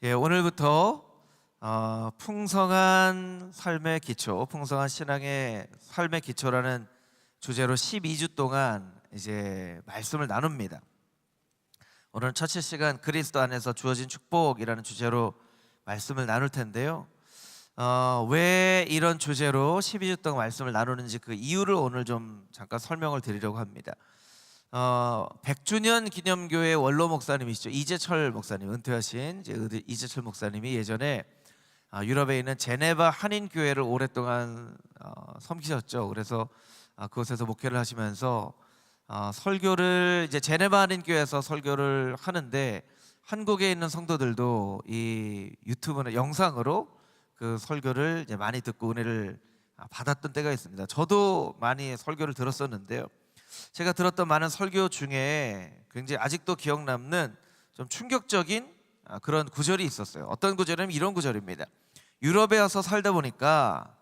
오늘부터 풍성한 삶의 기초, 풍성한 신앙의 삶의 기초라는 주제로 12주 동안 이제 말씀을 나눕니다. 오늘은 첫째 시간 그리스도 안에서 주어진 축복이라는 주제로 말씀을 나눌 텐데요. 왜 이런 주제로 12주 동안 말씀을 나누는지 그 이유를 오늘 좀 잠깐 설명을 드리려고 합니다. 100주년 기념교회 원로 목사님이시죠. 이재철 목사님, 은퇴하신 이재철 목사님이 예전에 유럽에 있는 제네바 한인교회를 오랫동안 섬기셨죠. 그래서 그곳에서 목회를 하시면서 설교를 이제 제네바 한인교회에서 설교를 하는데 한국에 있는 성도들도 이 유튜브나 영상으로 그 설교를 이제 많이 듣고 은혜를 받았던 때가 있습니다. 저도 많이 설교를 들었었는데요. 제가 들었던 많은 설교 중에 굉장히 아직도 기억 남는 좀 충격적인 그런 구절이 있었어요. 어떤 구절이냐면 이런 구절입니다. 유럽에 와서 살다 보니까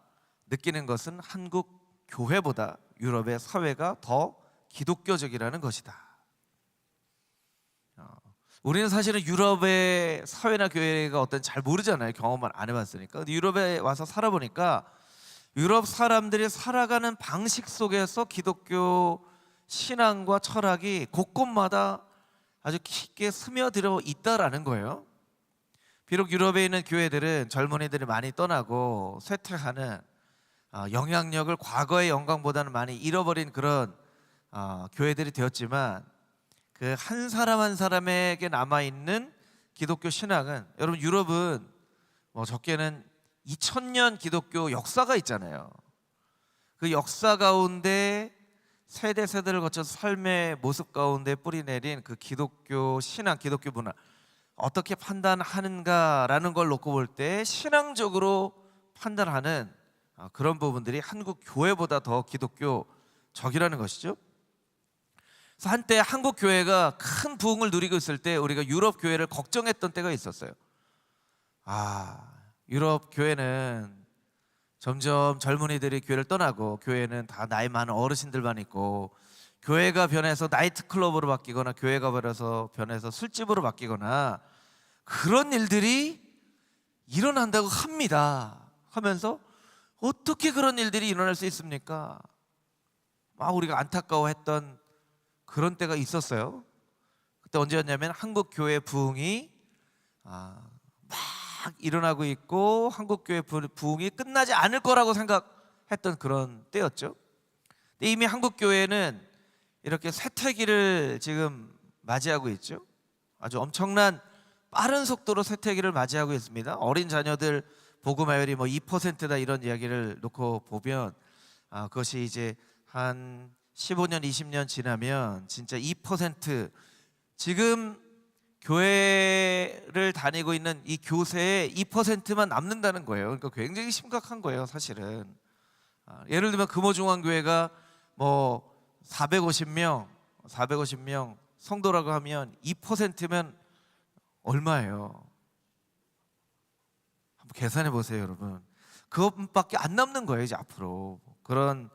느끼는 것은 한국 교회보다 유럽의 사회가 더 기독교적이라는 것이다. 우리는 사실은 유럽의 사회나 교회가 어떤지 잘 모르잖아요. 경험을 안 해봤으니까. 근데 유럽에 와서 살아보니까 유럽 사람들이 살아가는 방식 속에서 기독교 신앙과 철학이 곳곳마다 아주 깊게 스며들어 있다라는 거예요. 비록 유럽에 있는 교회들은 젊은이들이 많이 떠나고 쇠퇴하는 영향력을 과거의 영광보다는 많이 잃어버린 그런 교회들이 되었지만 그 한 사람 한 사람에게 남아있는 기독교 신앙은, 여러분 유럽은 적게는 2000년 기독교 역사가 있잖아요. 그 역사 가운데 세대를 거쳐서 삶의 모습 가운데 뿌리내린 그 기독교 신앙, 기독교 문화 어떻게 판단하는가라는 걸 놓고 볼 때 신앙적으로 판단하는 그런 부분들이 한국 교회보다 더 기독교적이라는 것이죠. 그래서 한때 한국 교회가 큰 부흥을 누리고 있을 때 우리가 유럽 교회를 걱정했던 때가 있었어요. 유럽 교회는 점점 젊은이들이 교회를 떠나고 교회는 다 나이 많은 어르신들만 있고 교회가 변해서 나이트클럽으로 바뀌거나 교회가 변해서 술집으로 바뀌거나 그런 일들이 일어난다고 합니다. 하면서 어떻게 그런 일들이 일어날 수 있습니까? 우리가 안타까워했던 그런 때가 있었어요. 그때 언제였냐면 한국 교회 부흥이 막 일어나고 있고 한국 교회 부흥이 끝나지 않을 거라고 생각했던 그런 때였죠. 근데 이미 한국 교회는 이렇게 쇠퇴기를 지금 맞이하고 있죠. 아주 엄청난 빠른 속도로 쇠퇴기를 맞이하고 있습니다. 어린 자녀들 복음화율이 2%다 이런 이야기를 놓고 보면 그것이 이제 한 15년 20년 지나면 진짜 2%, 지금 교회를 다니고 있는 이 교세의 2%만 남는다는 거예요. 그러니까 굉장히 심각한 거예요, 사실은. 예를 들면 금호중앙교회가 450명 성도라고 하면 2%면 얼마예요? 한번 계산해 보세요, 여러분. 그것밖에 안 남는 거예요, 이제 앞으로. 그런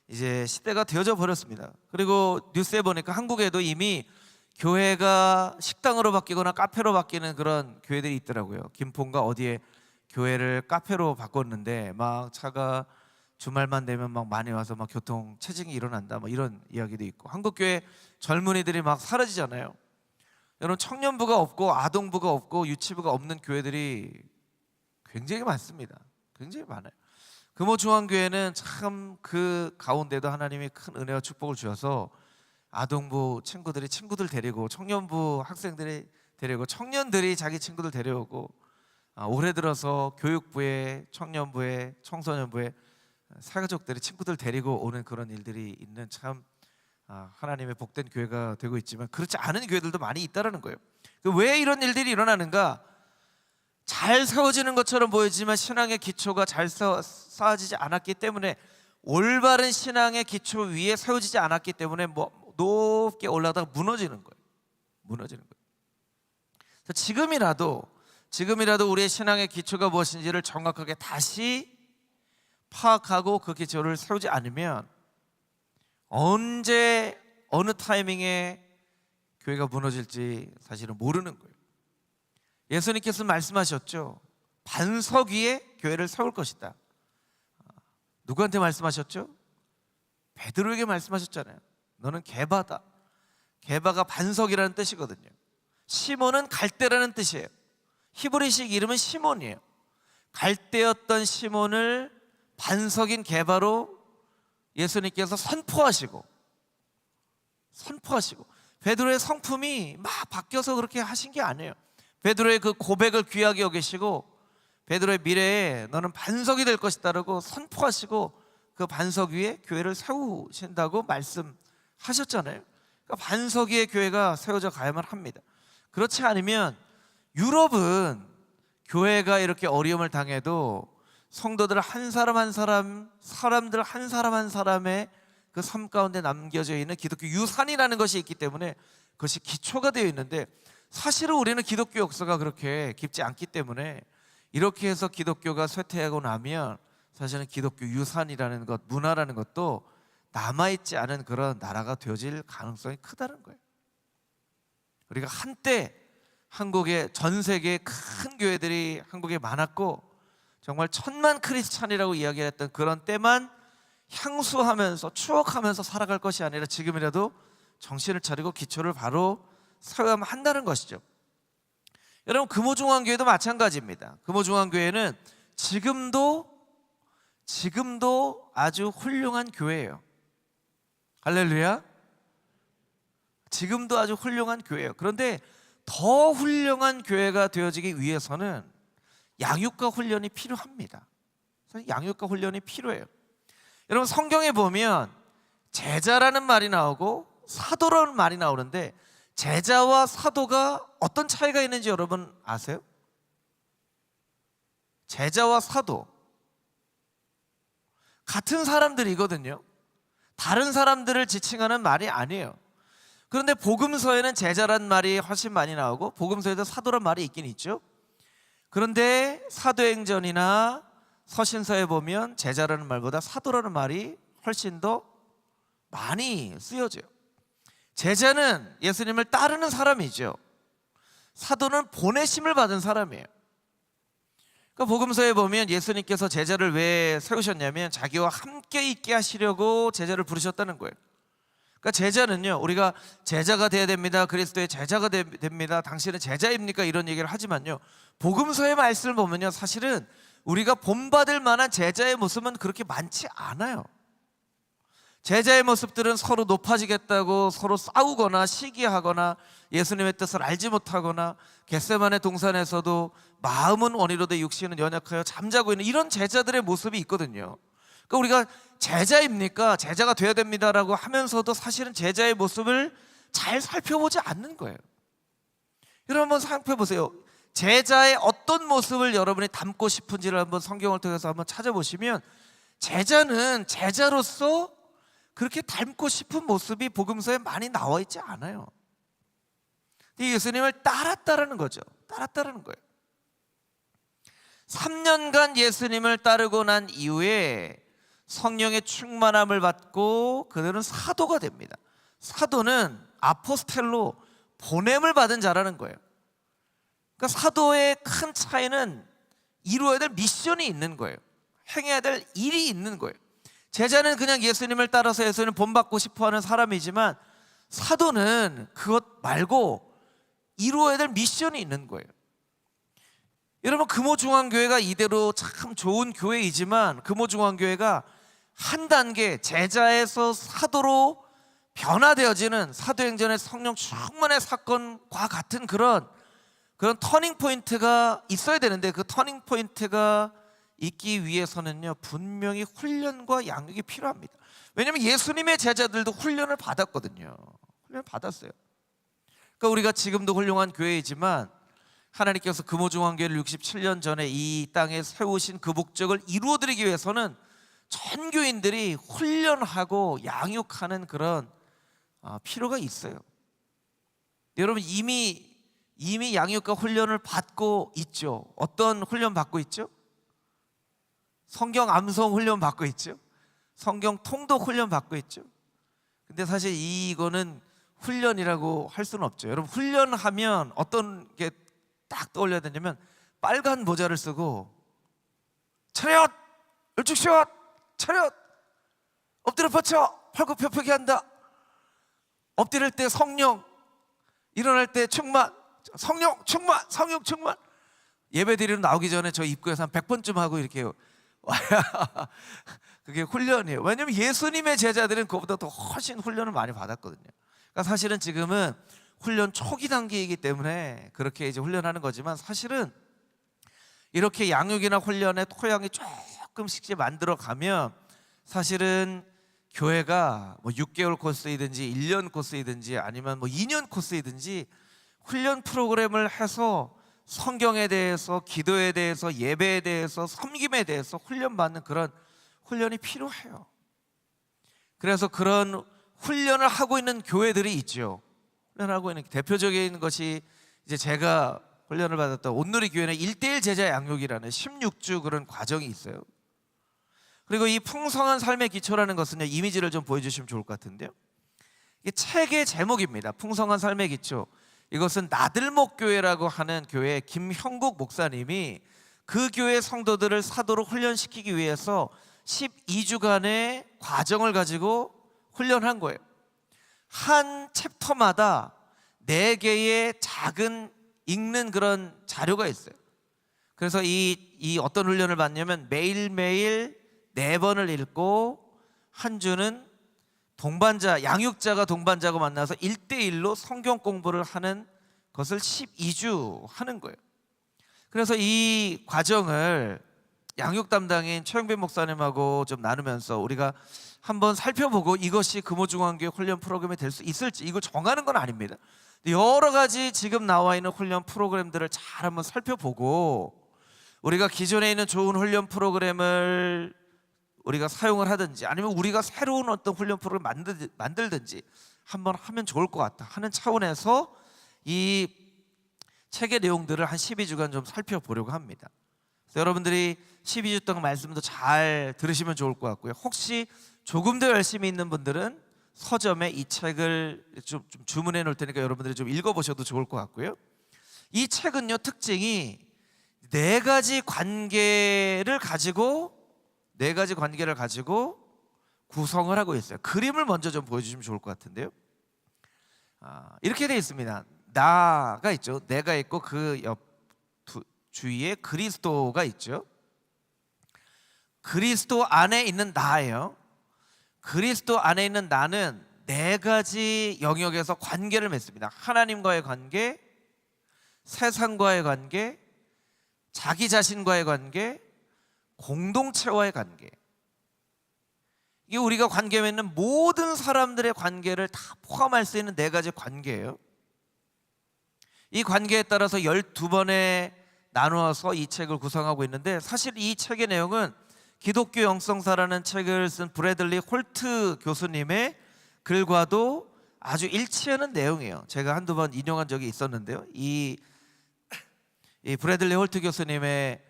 이제 시대가 되어져 버렸습니다. 그리고 뉴스에 보니까 한국에도 이미 교회가 식당으로 바뀌거나 카페로 바뀌는 그런 교회들이 있더라고요. 김포인가 어디에 교회를 카페로 바꿨는데 막 차가 주말만 되면 막 많이 와서 막 교통 체증이 일어난다, 이런 이야기도 있고. 한국 교회 젊은이들이 막 사라지잖아요. 여러분, 청년부가 없고 아동부가 없고 유치부가 없는 교회들이 굉장히 많습니다. 굉장히 많아요. 금호중앙교회는 참 그 가운데도 하나님이 큰 은혜와 축복을 주셔서 아동부 친구들 데리고, 청년부 학생들이 데리고, 청년들이 자기 친구들 데려오고, 올해 들어서 교육부에, 청년부에, 청소년부에 사가족들이 친구들 데리고 오는 그런 일들이 있는 참 하나님의 복된 교회가 되고 있지만 그렇지 않은 교회들도 많이 있다는 거예요. 왜 이런 일들이 일어나는가? 잘 세워지는 것처럼 보이지만 신앙의 기초가 잘 쌓아지지 않았기 때문에, 올바른 신앙의 기초 위에 세워지지 않았기 때문에 높게 올라가다가 무너지는 거예요. 무너지는 거예요. 지금이라도 우리의 신앙의 기초가 무엇인지를 정확하게 다시 파악하고 그 기초를 세우지 않으면 언제 어느 타이밍에 교회가 무너질지 사실은 모르는 거예요. 예수님께서 말씀하셨죠. 반석 위에 교회를 세울 것이다. 누구한테 말씀하셨죠? 베드로에게 말씀하셨잖아요. 너는 게바다. 게바가 반석이라는 뜻이거든요. 시몬은 갈대라는 뜻이에요. 히브리식 이름은 시몬이에요. 갈대였던 시몬을 반석인 게바로 예수님께서 선포하시고 베드로의 성품이 막 바뀌어서 그렇게 하신 게 아니에요. 베드로의 그 고백을 귀하게 여기시고 베드로의 미래에 너는 반석이 될 것이다라고 선포하시고 그 반석 위에 교회를 세우신다고 말씀하셨잖아요. 그러니까 반석 위에 교회가 세워져 가야만 합니다. 그렇지 않으면 유럽은 교회가 이렇게 어려움을 당해도 성도들 한 사람 한 사람, 사람들 한 사람 한 사람의 그 삶 가운데 남겨져 있는 기독교 유산이라는 것이 있기 때문에 그것이 기초가 되어 있는데, 사실은 우리는 기독교 역사가 그렇게 깊지 않기 때문에 이렇게 해서 기독교가 쇠퇴하고 나면 사실은 기독교 유산이라는 것, 문화라는 것도 남아있지 않은 그런 나라가 되어질 가능성이 크다는 거예요. 우리가 한때 한국의 전 세계의 큰 교회들이 한국에 많았고 정말 천만 크리스찬이라고 이야기했던 그런 때만 향수하면서 추억하면서 살아갈 것이 아니라 지금이라도 정신을 차리고 기초를 바로 세워야만 한다는 것이죠. 여러분, 금호중앙교회도 마찬가지입니다. 금호중앙교회는 지금도 아주 훌륭한 교회예요. 할렐루야. 지금도 아주 훌륭한 교회예요. 그런데 더 훌륭한 교회가 되어지기 위해서는 양육과 훈련이 필요합니다. 양육과 훈련이 필요해요. 여러분, 성경에 보면 제자라는 말이 나오고 사도라는 말이 나오는데 제자와 사도가 어떤 차이가 있는지 여러분 아세요? 제자와 사도 같은 사람들이거든요. 다른 사람들을 지칭하는 말이 아니에요. 그런데 복음서에는 제자란 말이 훨씬 많이 나오고 복음서에도 사도란 말이 있긴 있죠. 그런데 사도행전이나 서신서에 보면 제자라는 말보다 사도라는 말이 훨씬 더 많이 쓰여져요. 제자는 예수님을 따르는 사람이죠. 사도는 보내심을 받은 사람이에요. 그러니까 복음서에 보면 예수님께서 제자를 왜 세우셨냐면 자기와 함께 있게 하시려고 제자를 부르셨다는 거예요. 그러니까 제자는요, 우리가 제자가 돼야 됩니다, 그리스도의 제자가 됩니다, 당신은 제자입니까, 이런 얘기를 하지만요, 복음서의 말씀을 보면요, 사실은 우리가 본받을 만한 제자의 모습은 그렇게 많지 않아요. 제자의 모습들은 서로 높아지겠다고 서로 싸우거나 시기하거나 예수님의 뜻을 알지 못하거나 겟세마네 동산에서도 마음은 원이로되 육신은 연약하여 잠자고 있는 이런 제자들의 모습이 있거든요. 그러니까 우리가 제자입니까? 제자가 돼야 됩니다라고 하면서도 사실은 제자의 모습을 잘 살펴보지 않는 거예요. 여러분, 한번 살펴보세요. 제자의 어떤 모습을 여러분이 담고 싶은지를 한번 성경을 통해서 한번 찾아보시면 제자는 제자로서 그렇게 닮고 싶은 모습이 복음서에 많이 나와 있지 않아요. 예수님을 따랐다라는 거죠. 따랐다라는 거예요. 3년간 예수님을 따르고 난 이후에 성령의 충만함을 받고 그들은 사도가 됩니다. 사도는 아포스텔로 보냄을 받은 자라는 거예요. 그러니까 사도의 큰 차이는 이루어야 될 미션이 있는 거예요. 행해야 될 일이 있는 거예요. 제자는 그냥 예수님을 따라서 예수님을 본받고 싶어하는 사람이지만 사도는 그것 말고 이루어야 될 미션이 있는 거예요. 여러분, 금호중앙교회가 이대로 참 좋은 교회이지만 금호중앙교회가 한 단계 제자에서 사도로 변화되어지는 사도행전의 성령 충만의 사건과 같은 그런 터닝 포인트가 있어야 되는데 그 터닝 포인트가 있기 위해서는요, 분명히 훈련과 양육이 필요합니다. 왜냐하면 예수님의 제자들도 훈련을 받았거든요. 훈련을 받았어요. 그러니까 우리가 지금도 훌륭한 교회이지만 하나님께서 금호중앙교회를 67년 전에 이 땅에 세우신 그 목적을 이루어드리기 위해서는 전 교인들이 훈련하고 양육하는 그런 필요가 있어요. 여러분, 이미 양육과 훈련을 받고 있죠. 어떤 훈련 받고 있죠? 성경 암송 훈련 받고 있죠. 성경 통독 훈련 받고 있죠. 근데 사실 이거는 훈련이라고 할 수는 없죠. 여러분, 훈련하면 어떤 게 딱 떠올려야 되냐면 빨간 모자를 쓰고 차렷! 일축시옷! 차렷! 엎드려 뻗쳐! 팔굽혀펴기 한다. 엎드릴 때 성령, 일어날 때 충만, 성령 충만, 성령 충만. 예배 드리러 나오기 전에 저 입구에서 한 100번쯤 하고 이렇게 와야 그게 훈련이에요. 왜냐하면 예수님의 제자들은 그것보다 더 훨씬 훈련을 많이 받았거든요. 그러니까 사실은 지금은 훈련 초기 단계이기 때문에 그렇게 이제 훈련하는 거지만, 사실은 이렇게 양육이나 훈련의 토양이 조금씩 이제 만들어 가면 사실은 교회가 뭐 6개월 코스이든지 1년 코스이든지 아니면 뭐 2년 코스이든지 훈련 프로그램을 해서 성경에 대해서, 기도에 대해서, 예배에 대해서, 섬김에 대해서 훈련받는 그런 훈련이 필요해요. 그래서 그런 훈련을 하고 있는 교회들이 있죠. 훈련하고 있는 대표적인 것이 이제 제가 훈련을 받았던 온누리 교회는 1:1 제자 양육이라는 16주 그런 과정이 있어요. 그리고 이 풍성한 삶의 기초라는 것은요, 이미지를 좀 보여주시면 좋을 것 같은데요, 이게 책의 제목입니다. 풍성한 삶의 기초. 이것은 나들목 교회라고 하는 교회 김형국 목사님이 그 교회 성도들을 사도로 훈련시키기 위해서 12주간의 과정을 가지고 훈련한 거예요. 한 챕터마다 4개의 작은 읽는 그런 자료가 있어요. 그래서 이 어떤 훈련을 받냐면 매일매일 4번을 읽고, 한 주는 동반자, 양육자가 동반자고 만나서 1:1로 성경 공부를 하는 것을 12주 하는 거예요. 그래서 이 과정을 양육 담당인 최영빈 목사님하고 좀 나누면서 우리가 한번 살펴보고 이것이 금호중앙교회 훈련 프로그램이 될 수 있을지, 이걸 정하는 건 아닙니다. 여러 가지 지금 나와 있는 훈련 프로그램들을 잘 한번 살펴보고, 우리가 기존에 있는 좋은 훈련 프로그램을 우리가 사용을 하든지 아니면 우리가 새로운 어떤 훈련 프로그램 만들든지 한번 하면 좋을 것 같다 하는 차원에서 이 책의 내용들을 한 12주간 좀 살펴보려고 합니다. 그래서 여러분들이 12주 동안 말씀도 잘 들으시면 좋을 것 같고요. 혹시 조금 더 열심히 있는 분들은 서점에 이 책을 좀 주문해 놓을 테니까 여러분들이 좀 읽어보셔도 좋을 것 같고요. 이 책은요, 특징이 4가지 관계를 가지고 구성을 하고 있어요. 그림을 먼저 좀 보여주시면 좋을 것 같은데요. 이렇게 되어 있습니다. 나가 있죠. 내가 있고 그 옆 주위에 그리스도가 있죠. 그리스도 안에 있는 나예요. 그리스도 안에 있는 나는 4가지 영역에서 관계를 맺습니다. 하나님과의 관계, 세상과의 관계, 자기 자신과의 관계, 공동체와의 관계. 이게 우리가 관계 맺는 모든 사람들의 관계를 다 포함할 수 있는 4가지 관계예요. 이 관계에 따라서 12번에 나누어서 이 책을 구성하고 있는데, 사실 이 책의 내용은 기독교 영성사라는 책을 쓴 브래들리 홀트 교수님의 글과도 아주 일치하는 내용이에요. 제가 한두 번 인용한 적이 있었는데요, 이 브래들리 홀트 교수님의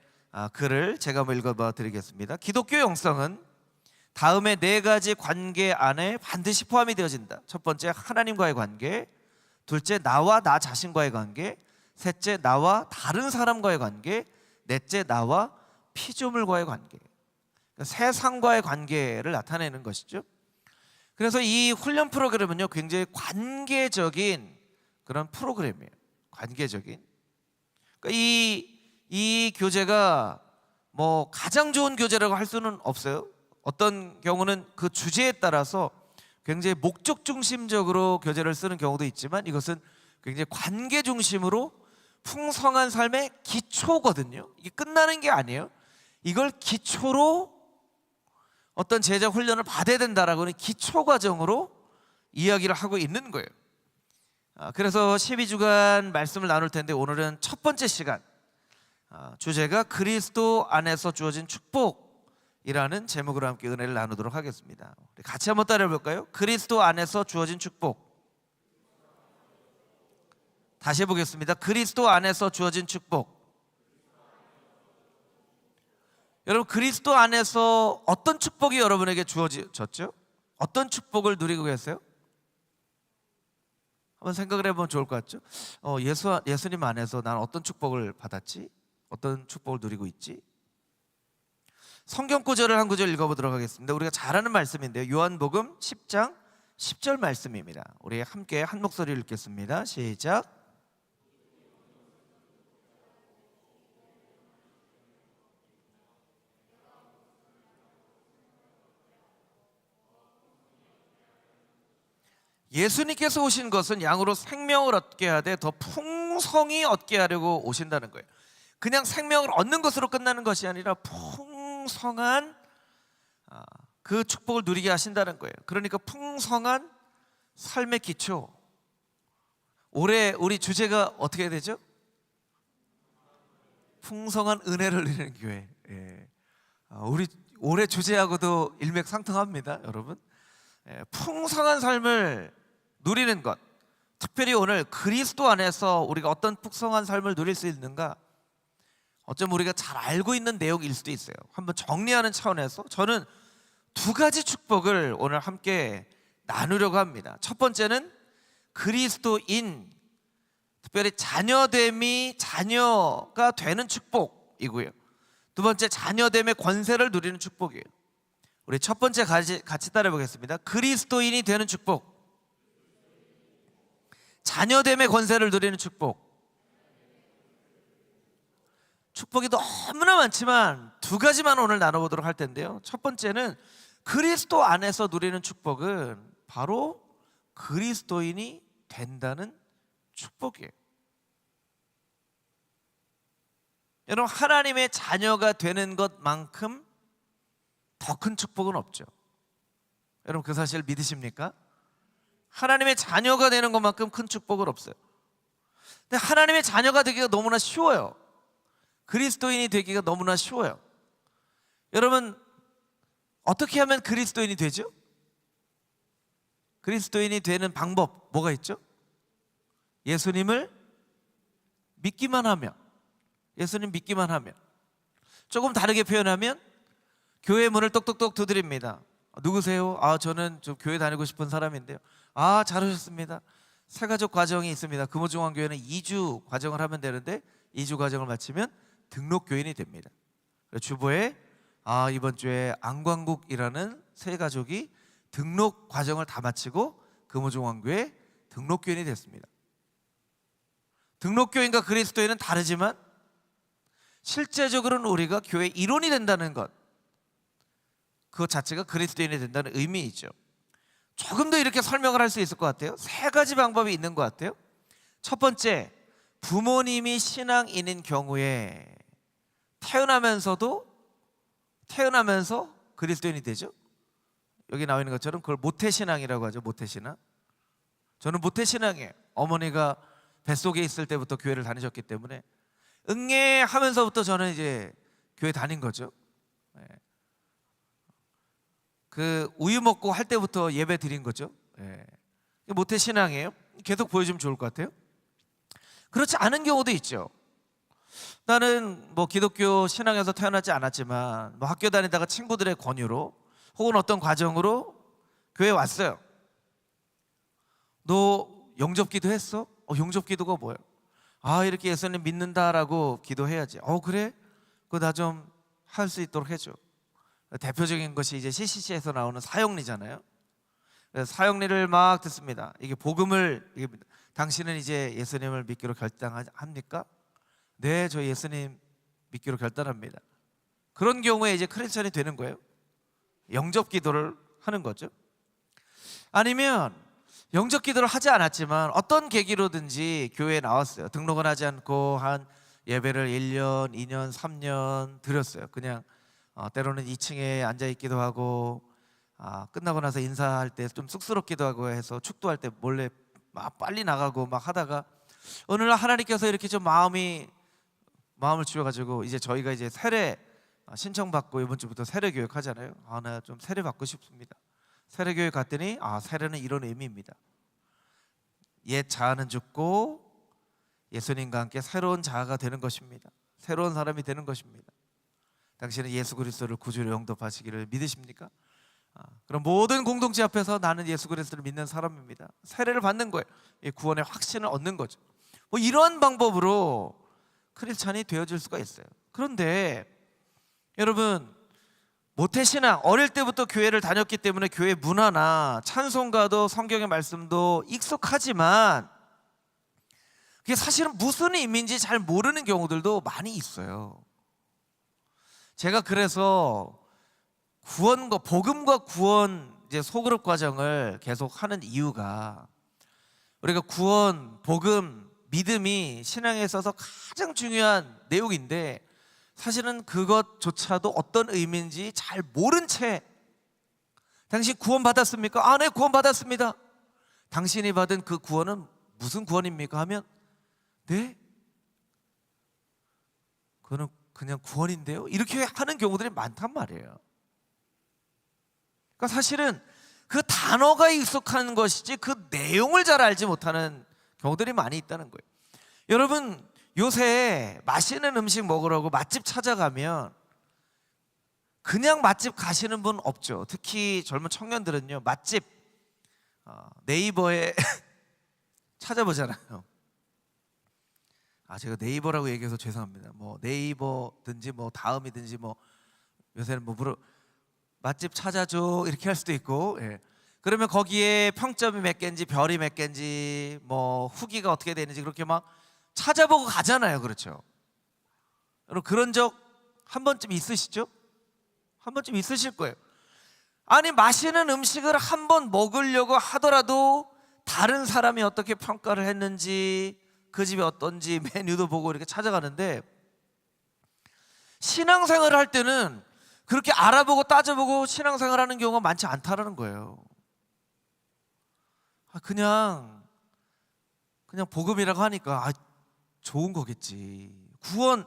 글을 제가 한번 읽어봐 드리겠습니다. 기독교 영성은 다음의 4가지 관계 안에 반드시 포함이 되어진다. 첫 번째, 하나님과의 관계. 둘째, 나와 나 자신과의 관계. 셋째, 나와 다른 사람과의 관계. 넷째, 나와 피조물과의 관계. 그러니까 세상과의 관계를 나타내는 것이죠. 그래서 이 훈련 프로그램은요, 굉장히 관계적인 그런 프로그램이에요. 관계적인. 그러니까 이 교재가 뭐 가장 좋은 교재라고 할 수는 없어요. 어떤 경우는 그 주제에 따라서 굉장히 목적 중심적으로 교재를 쓰는 경우도 있지만, 이것은 굉장히 관계 중심으로 풍성한 삶의 기초거든요. 이게 끝나는 게 아니에요. 이걸 기초로 어떤 제자 훈련을 받아야 된다라고 하는 기초 과정으로 이야기를 하고 있는 거예요. 그래서 12주간 말씀을 나눌 텐데, 오늘은 첫 번째 시간, 주제가 그리스도 안에서 주어진 축복이라는 제목으로 함께 은혜를 나누도록 하겠습니다. 우리 같이 한번 따라해 볼까요? 그리스도 안에서 주어진 축복. 다시 해보겠습니다. 그리스도 안에서 주어진 축복. 여러분, 그리스도 안에서 어떤 축복이 여러분에게 주어졌죠? 어떤 축복을 누리고 계세요? 한번 생각을 해보면 좋을 것 같죠? 예수님 안에서 난 어떤 축복을 받았지? 어떤 축복을 누리고 있지? 성경 구절을 한 구절 읽어보도록 하겠습니다. 우리가 잘 아는 말씀인데요, 요한복음 10장 10절 말씀입니다. 우리 함께 한 목소리를 읽겠습니다. 시작. 예수님께서 오신 것은 양으로 생명을 얻게 하되 더 풍성히 얻게 하려고 오신다는 거예요. 그냥 생명을 얻는 것으로 끝나는 것이 아니라 풍성한 그 축복을 누리게 하신다는 거예요. 그러니까 풍성한 삶의 기초. 올해 우리 주제가 어떻게 되죠? 풍성한 은혜를 누리는 교회. 예. 우리 올해 주제하고도 일맥상통합니다, 여러분. 예, 풍성한 삶을 누리는 것. 특별히 오늘 그리스도 안에서 우리가 어떤 풍성한 삶을 누릴 수 있는가, 어쩌면 우리가 잘 알고 있는 내용일 수도 있어요. 한번 정리하는 차원에서 저는 두 가지 축복을 오늘 함께 나누려고 합니다. 첫 번째는 그리스도인, 특별히 자녀됨이 자녀가 되는 축복이고요. 두 번째, 자녀됨의 권세를 누리는 축복이에요. 우리 첫 번째 같이 따라해 보겠습니다. 그리스도인이 되는 축복, 자녀됨의 권세를 누리는 축복. 축복이 너무나 많지만 두 가지만 오늘 나눠보도록 할 텐데요, 첫 번째는 그리스도 안에서 누리는 축복은 바로 그리스도인이 된다는 축복이에요. 여러분, 하나님의 자녀가 되는 것만큼 더 큰 축복은 없죠. 여러분, 그 사실 믿으십니까? 하나님의 자녀가 되는 것만큼 큰 축복은 없어요. 근데 하나님의 자녀가 되기가 너무나 쉬워요. 그리스도인이 되기가 너무나 쉬워요. 여러분, 어떻게 하면 그리스도인이 되죠? 그리스도인이 되는 방법 뭐가 있죠? 예수님을 믿기만 하면, 예수님 믿기만 하면. 조금 다르게 표현하면 교회 문을 똑똑똑 두드립니다. 누구세요? 저는 좀 교회 다니고 싶은 사람인데요. 잘 오셨습니다. 새가족 과정이 있습니다. 금호중앙교회는 2주 과정을 하면 되는데 2주 과정을 마치면 등록교인이 됩니다. 주보에 이번 주에 안광국이라는 새 가족이 등록 과정을 다 마치고 금호중앙교회 등록교인이 됐습니다. 등록교인과 그리스도인은 다르지만 실제적으로는 우리가 교회 일원이 된다는 것, 그것 자체가 그리스도인이 된다는 의미이죠. 조금 더 이렇게 설명을 할 수 있을 것 같아요. 세 가지 방법이 있는 것 같아요. 첫 번째, 부모님이 신앙인인 경우에 태어나면서 그리스도인이 되죠. 여기 나와 있는 것처럼 그걸 모태신앙이라고 하죠. 모태신앙. 저는 모태신앙이에요. 어머니가 뱃속에 있을 때부터 교회를 다니셨기 때문에 응애하면서부터 저는 이제 교회 다닌 거죠. 그 우유 먹고 할 때부터 예배 드린 거죠. 모태신앙이에요. 계속 보여주면 좋을 것 같아요. 그렇지 않은 경우도 있죠. 나는 기독교 신앙에서 태어나지 않았지만 학교 다니다가 친구들의 권유로 혹은 어떤 과정으로 교회에 왔어요. 너 영접기도 했어? 영접기도가 뭐예요? 이렇게 예수님 믿는다라고 기도해야지. 그래? 그거 나 좀 할 수 있도록 해줘. 대표적인 것이 이제 CCC에서 나오는 사형리잖아요. 사형리를 막 듣습니다. 이게 당신은 이제 예수님을 믿기로 결단합니까? 네, 저 예수님 믿기로 결단합니다. 그런 경우에 이제 크리스천이 되는 거예요. 영접 기도를 하는 거죠. 아니면 영접 기도를 하지 않았지만 어떤 계기로든지 교회에 나왔어요. 등록은 하지 않고 한 예배를 1년, 2년, 3년 드렸어요. 그냥 때로는 2층에 앉아있기도 하고 끝나고 나서 인사할 때 좀 쑥스럽기도 하고 해서 축도할 때 몰래 막 빨리 나가고 막 하다가 어느 날 하나님께서 이렇게 좀 마음을 주셔가지고 이제 저희가 이제 세례 신청받고 이번 주부터 세례 교육 하잖아요. 나 좀 세례 받고 싶습니다. 세례 교육 갔더니 세례는 이런 의미입니다. 옛 자아는 죽고 예수님과 함께 새로운 자아가 되는 것입니다. 새로운 사람이 되는 것입니다. 당신은 예수 그리스도를 구주로 영접하시기를 믿으십니까? 그럼 모든 공동체 앞에서 나는 예수 그리스도를 믿는 사람입니다. 세례를 받는 거예요. 구원의 확신을 얻는 거죠. 뭐 이러한 방법으로 크리스찬이 되어질 수가 있어요. 그런데 여러분, 모태신앙, 어릴 때부터 교회를 다녔기 때문에 교회 문화나 찬송가도 성경의 말씀도 익숙하지만 그게 사실은 무슨 의미인지 잘 모르는 경우들도 많이 있어요. 제가 그래서 복음과 구원 이제 소그룹 과정을 계속 하는 이유가, 우리가 구원, 복음, 믿음이 신앙에 있어서 가장 중요한 내용인데 사실은 그것조차도 어떤 의미인지 잘 모른 채 당신 구원 받았습니까? 아, 네, 구원 받았습니다. 당신이 받은 그 구원은 무슨 구원입니까? 하면 네? 그거는 그냥 구원인데요? 이렇게 하는 경우들이 많단 말이에요. 그러니까 사실은 그 단어가 익숙한 것이지 그 내용을 잘 알지 못하는 경우들이 많이 있다는 거예요. 여러분, 요새 맛있는 음식 먹으라고 맛집 찾아가면 그냥 맛집 가시는 분 없죠. 특히 젊은 청년들은요, 맛집 네이버에 찾아보잖아요. 제가 네이버라고 얘기해서 죄송합니다. 뭐 네이버든지 뭐 다음이든지 뭐 요새는 뭐 맛집 찾아줘 이렇게 할 수도 있고, 그러면 거기에 평점이 몇 개인지 별이 몇 개인지 뭐 후기가 어떻게 되는지 그렇게 막 찾아보고 가잖아요. 그렇죠? 여러분, 그런 적 한 번쯤 있으시죠? 한 번쯤 있으실 거예요. 아니, 맛있는 음식을 한 번 먹으려고 하더라도 다른 사람이 어떻게 평가를 했는지, 그 집이 어떤지 메뉴도 보고 이렇게 찾아가는데, 신앙생활을 할 때는 그렇게 알아보고 따져보고 신앙생활 하는 경우가 많지 않다라는 거예요. 그냥 복음이라고 하니까 좋은 거겠지. 구원,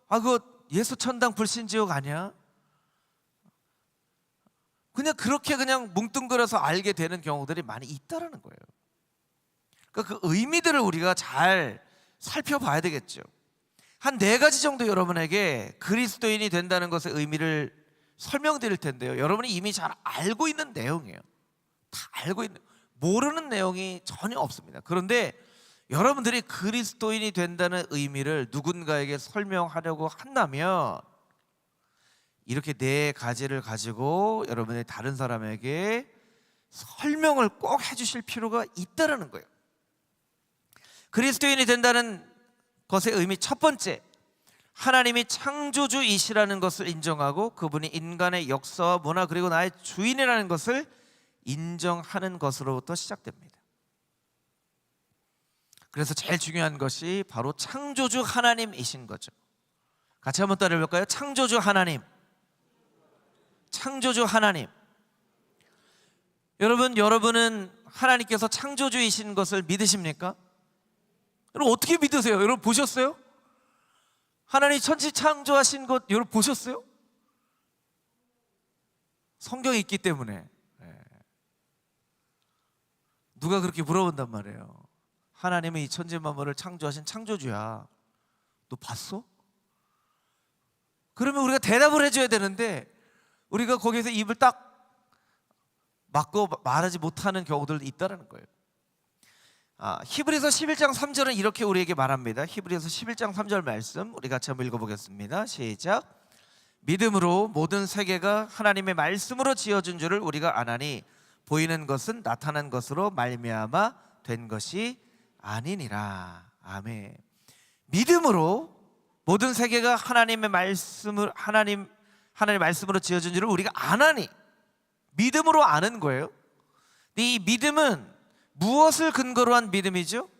그거 예수 천당 불신지옥 아니야? 그렇게 그냥 뭉뚱그려서 알게 되는 경우들이 많이 있다라는 거예요. 그러니까 그 의미들을 우리가 잘 살펴봐야 되겠죠. 한 4가지 정도 여러분에게 그리스도인이 된다는 것의 의미를 설명드릴 텐데요, 여러분이 이미 잘 알고 있는 내용이에요. 다 알고 있는, 모르는 내용이 전혀 없습니다. 그런데 여러분들이 그리스도인이 된다는 의미를 누군가에게 설명하려고 한다면 이렇게 4가지를 가지고 여러분이 다른 사람에게 설명을 꼭 해주실 필요가 있다는 거예요. 그리스도인이 된다는 것의 의미, 첫 번째, 하나님이 창조주이시라는 것을 인정하고 그분이 인간의 역사와 문화 그리고 나의 주인이라는 것을 인정하는 것으로부터 시작됩니다. 그래서 제일 중요한 것이 바로 창조주 하나님이신 거죠. 같이 한번 따라해볼까요? 창조주 하나님. 창조주 하나님. 여러분은 하나님께서 창조주이신 것을 믿으십니까? 여러분, 어떻게 믿으세요? 여러분, 보셨어요? 하나님 천지 창조하신 것 여러분 보셨어요? 성경에 있기 때문에. 누가 그렇게 물어본단 말이에요. 하나님은 이 천지 만물을 창조하신 창조주야, 너 봤어? 그러면 우리가 대답을 해줘야 되는데 우리가 거기서 입을 딱 막고 말하지 못하는 경우들도 있다는 거예요. 히브리서 11장 3절은 이렇게 우리에게 말합니다. 히브리서 11장 3절 말씀 우리 같이 한번 읽어보겠습니다. 시작. 믿음으로 모든 세계가 하나님의 말씀으로 지어진 줄을 우리가 아나니 보이는 것은 나타난 것으로 말미암아 된 것이 아니니라. 아멘. 믿음으로 모든 세계가 하나님의 말씀으로 지어진 줄을 우리가 아나니, 믿음으로 아는 거예요. 이 믿음은 무엇을 근거로 한 믿음이죠?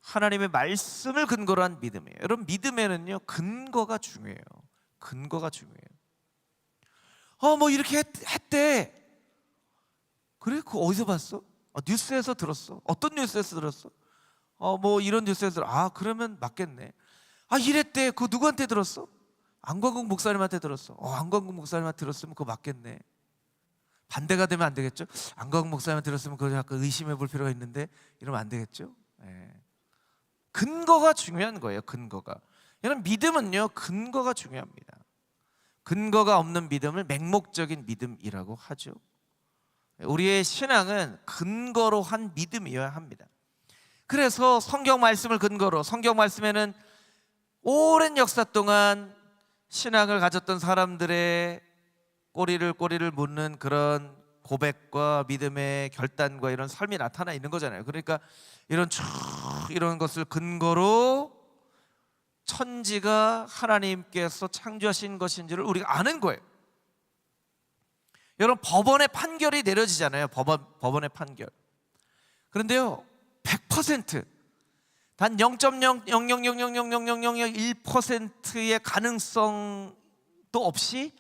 하나님의 말씀을 근거로 한 믿음이에요. 여러분, 믿음에는요 근거가 중요해요. 근거가 중요해요. 뭐 이렇게 했대. 그래? 그거 어디서 봤어? 뉴스에서 들었어. 어떤 뉴스에서 들었어? 뭐 이런 뉴스에서 그러면 맞겠네. 이랬대. 그거 누구한테 들었어? 안광국 목사님한테 들었어. 안광국 목사님한테 들었으면 그거 맞겠네. 반대가 되면 안 되겠죠? 안광국 목사님한테 들었으면 그거 약간 의심해 볼 필요가 있는데 이러면 안 되겠죠? 근거가 중요한 거예요. 근거가. 여러분, 믿음은요 근거가 중요합니다. 근거가 없는 믿음을 맹목적인 믿음이라고 하죠. 우리의 신앙은 근거로 한 믿음이어야 합니다. 그래서 성경 말씀을 근거로, 성경 말씀에는 오랜 역사 동안 신앙을 가졌던 사람들의 꼬리를 묻는 그런 고백과 믿음의 결단과 이런 삶이 나타나 있는 거잖아요. 그러니까 이런 것을 근거로 천지가 하나님께서 창조하신 것인지를 우리가 아는 거예요. 여러분, 법원의 판결이 내려지잖아요. 법원의 판결. 그런데요, 100%, 단 0.000000001%의 가능성도 없이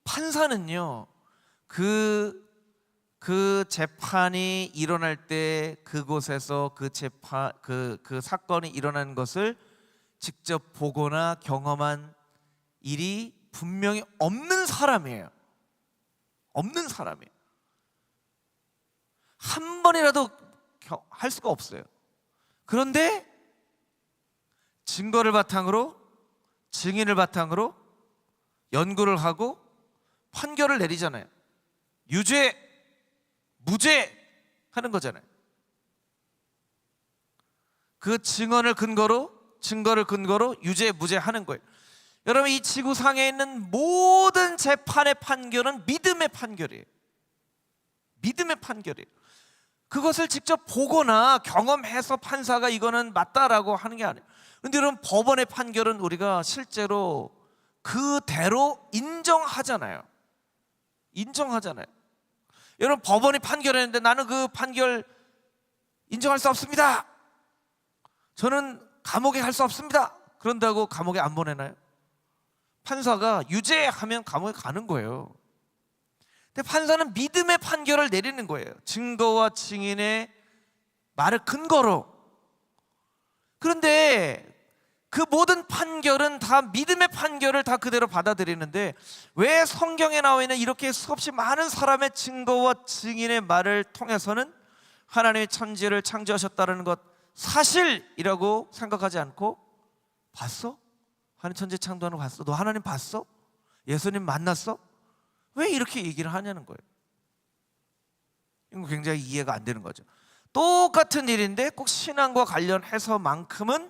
판사는요, 그 재판이 일어날 때 그곳에서 그 사건이 일어난 것을 직접 보거나 경험한 일이 분명히 없는 사람이에요. 없는 사람이에요. 한 번이라도 할 수가 없어요. 그런데 증거를 바탕으로, 증인을 바탕으로 연구를 하고 판결을 내리잖아요. 유죄, 무죄 하는 거잖아요. 그 증거를 근거로 유죄, 무죄 하는 거예요. 여러분, 이 지구상에 있는 모든 재판의 판결은 믿음의 판결이에요. 믿음의 판결이에요. 그것을 직접 보거나 경험해서 판사가 이거는 맞다라고 하는 게 아니에요. 그런데 여러분, 법원의 판결은 우리가 실제로 그대로 인정하잖아요. 인정하잖아요. 여러분, 법원이 판결했는데 나는 그 판결 인정할 수 없습니다. 저는 감옥에 갈 수 없습니다. 그런다고 감옥에 안 보내나요? 판사가 유죄하면 감옥에 가는 거예요. 근데 판사는 믿음의 판결을 내리는 거예요. 증거와 증인의 말을 근거로. 그런데 그 모든 판결은 다 믿음의 판결을 다 그대로 받아들이는데, 왜 성경에 나와 있는 이렇게 수없이 많은 사람의 증거와 증인의 말을 통해서는 하나님의 천지를 창조하셨다는 것 사실이라고 생각하지 않고, 봤어? 하나님 천지 창조하는 거 봤어? 너 하나님 봤어? 예수님 만났어? 왜 이렇게 얘기를 하냐는 거예요. 이거 굉장히 이해가 안 되는 거죠. 똑같은 일인데 꼭 신앙과 관련해서만큼은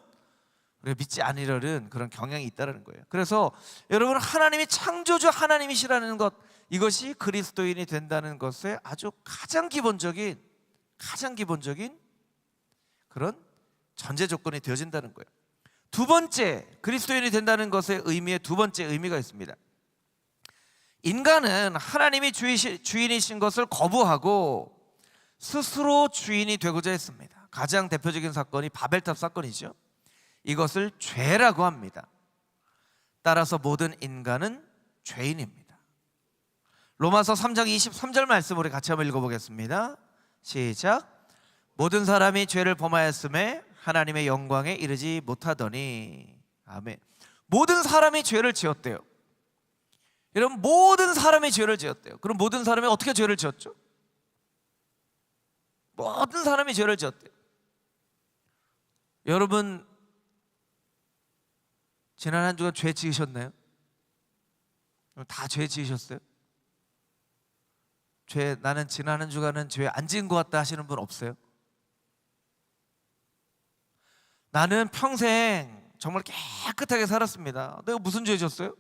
우리가 믿지 않으려는 그런 경향이 있다는 거예요. 그래서 여러분, 하나님이 창조주 하나님이시라는 것, 이것이 그리스도인이 된다는 것의 아주 가장 기본적인 그런 전제 조건이 되어진다는 거예요. 두 번째, 그리스도인이 된다는 것의 의미에 두 번째 의미가 있습니다. 인간은 하나님이 주인이신 것을 거부하고 스스로 주인이 되고자 했습니다. 가장 대표적인 사건이 바벨탑 사건이죠. 이것을 죄라고 합니다. 따라서 모든 인간은 죄인입니다. 로마서 3장 23절 말씀 우리 같이 한번 읽어보겠습니다. 시작. 모든 사람이 죄를 범하였음에 하나님의 영광에 이르지 못하더니. 아멘. 모든 사람이 죄를 지었대요. 여러분, 모든 사람이 죄를 지었대요. 그럼 모든 사람이 어떻게 죄를 지었죠? 모든 사람이 죄를 지었대요. 여러분, 지난 한 주간 죄 지으셨나요? 다 죄 지으셨어요? 나는 지난 한 주간은 죄 안 지은 것 같다 하시는 분 없어요? 나는 평생 정말 깨끗하게 살았습니다. 내가 무슨 죄 졌어요?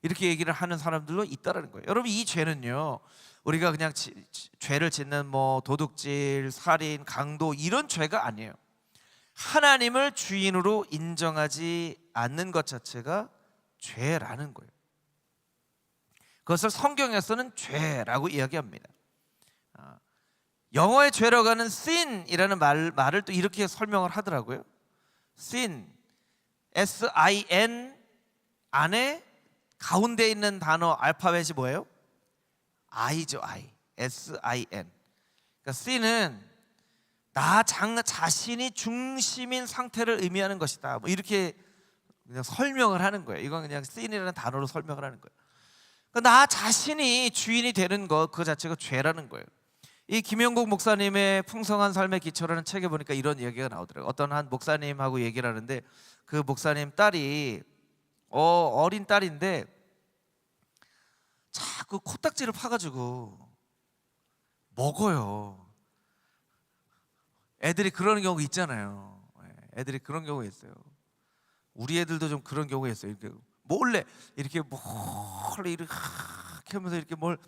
이렇게 얘기를 하는 사람들도 있다라는 거예요. 여러분, 이 죄는요, 우리가 그냥 죄를 짓는 뭐 도둑질, 살인, 강도 이런 죄가 아니에요. 하나님을 주인으로 인정하지 않는 것 자체가 죄라는 거예요. 그것을 성경에서는 죄라고 이야기합니다. 영어의 죄라고 하는 sin이라는 말을 또 이렇게 설명을 하더라고요. sin, S-I-N 안에 가운데 있는 단어 알파벳이 뭐예요? I죠, I. S-I-N. 그러니까 sin은 나 자신이 중심인 상태를 의미하는 것이다. 뭐 이렇게 그냥 설명을 하는 거예요. 이건 그냥 sin이라는 단어로 설명을 하는 거예요. 그러니까 나 자신이 주인이 되는 것, 그 자체가 죄라는 거예요. 이 김영국 목사님의 풍성한 삶의 기초라는 책에 보니까 이런 이야기가 나오더라고요. 어떤 한 목사님하고 얘기를 하는데, 그 목사님 딸이 어린 딸인데 자꾸 코딱지를 파가지고 먹어요. 애들이 그러는 경우 있잖아요. 애들이 그런 경우가 있어요. 우리 애들도 좀 그런 경우가 있어요. 이렇게 몰래 이렇게 이렇게 하면서 이렇게 뭘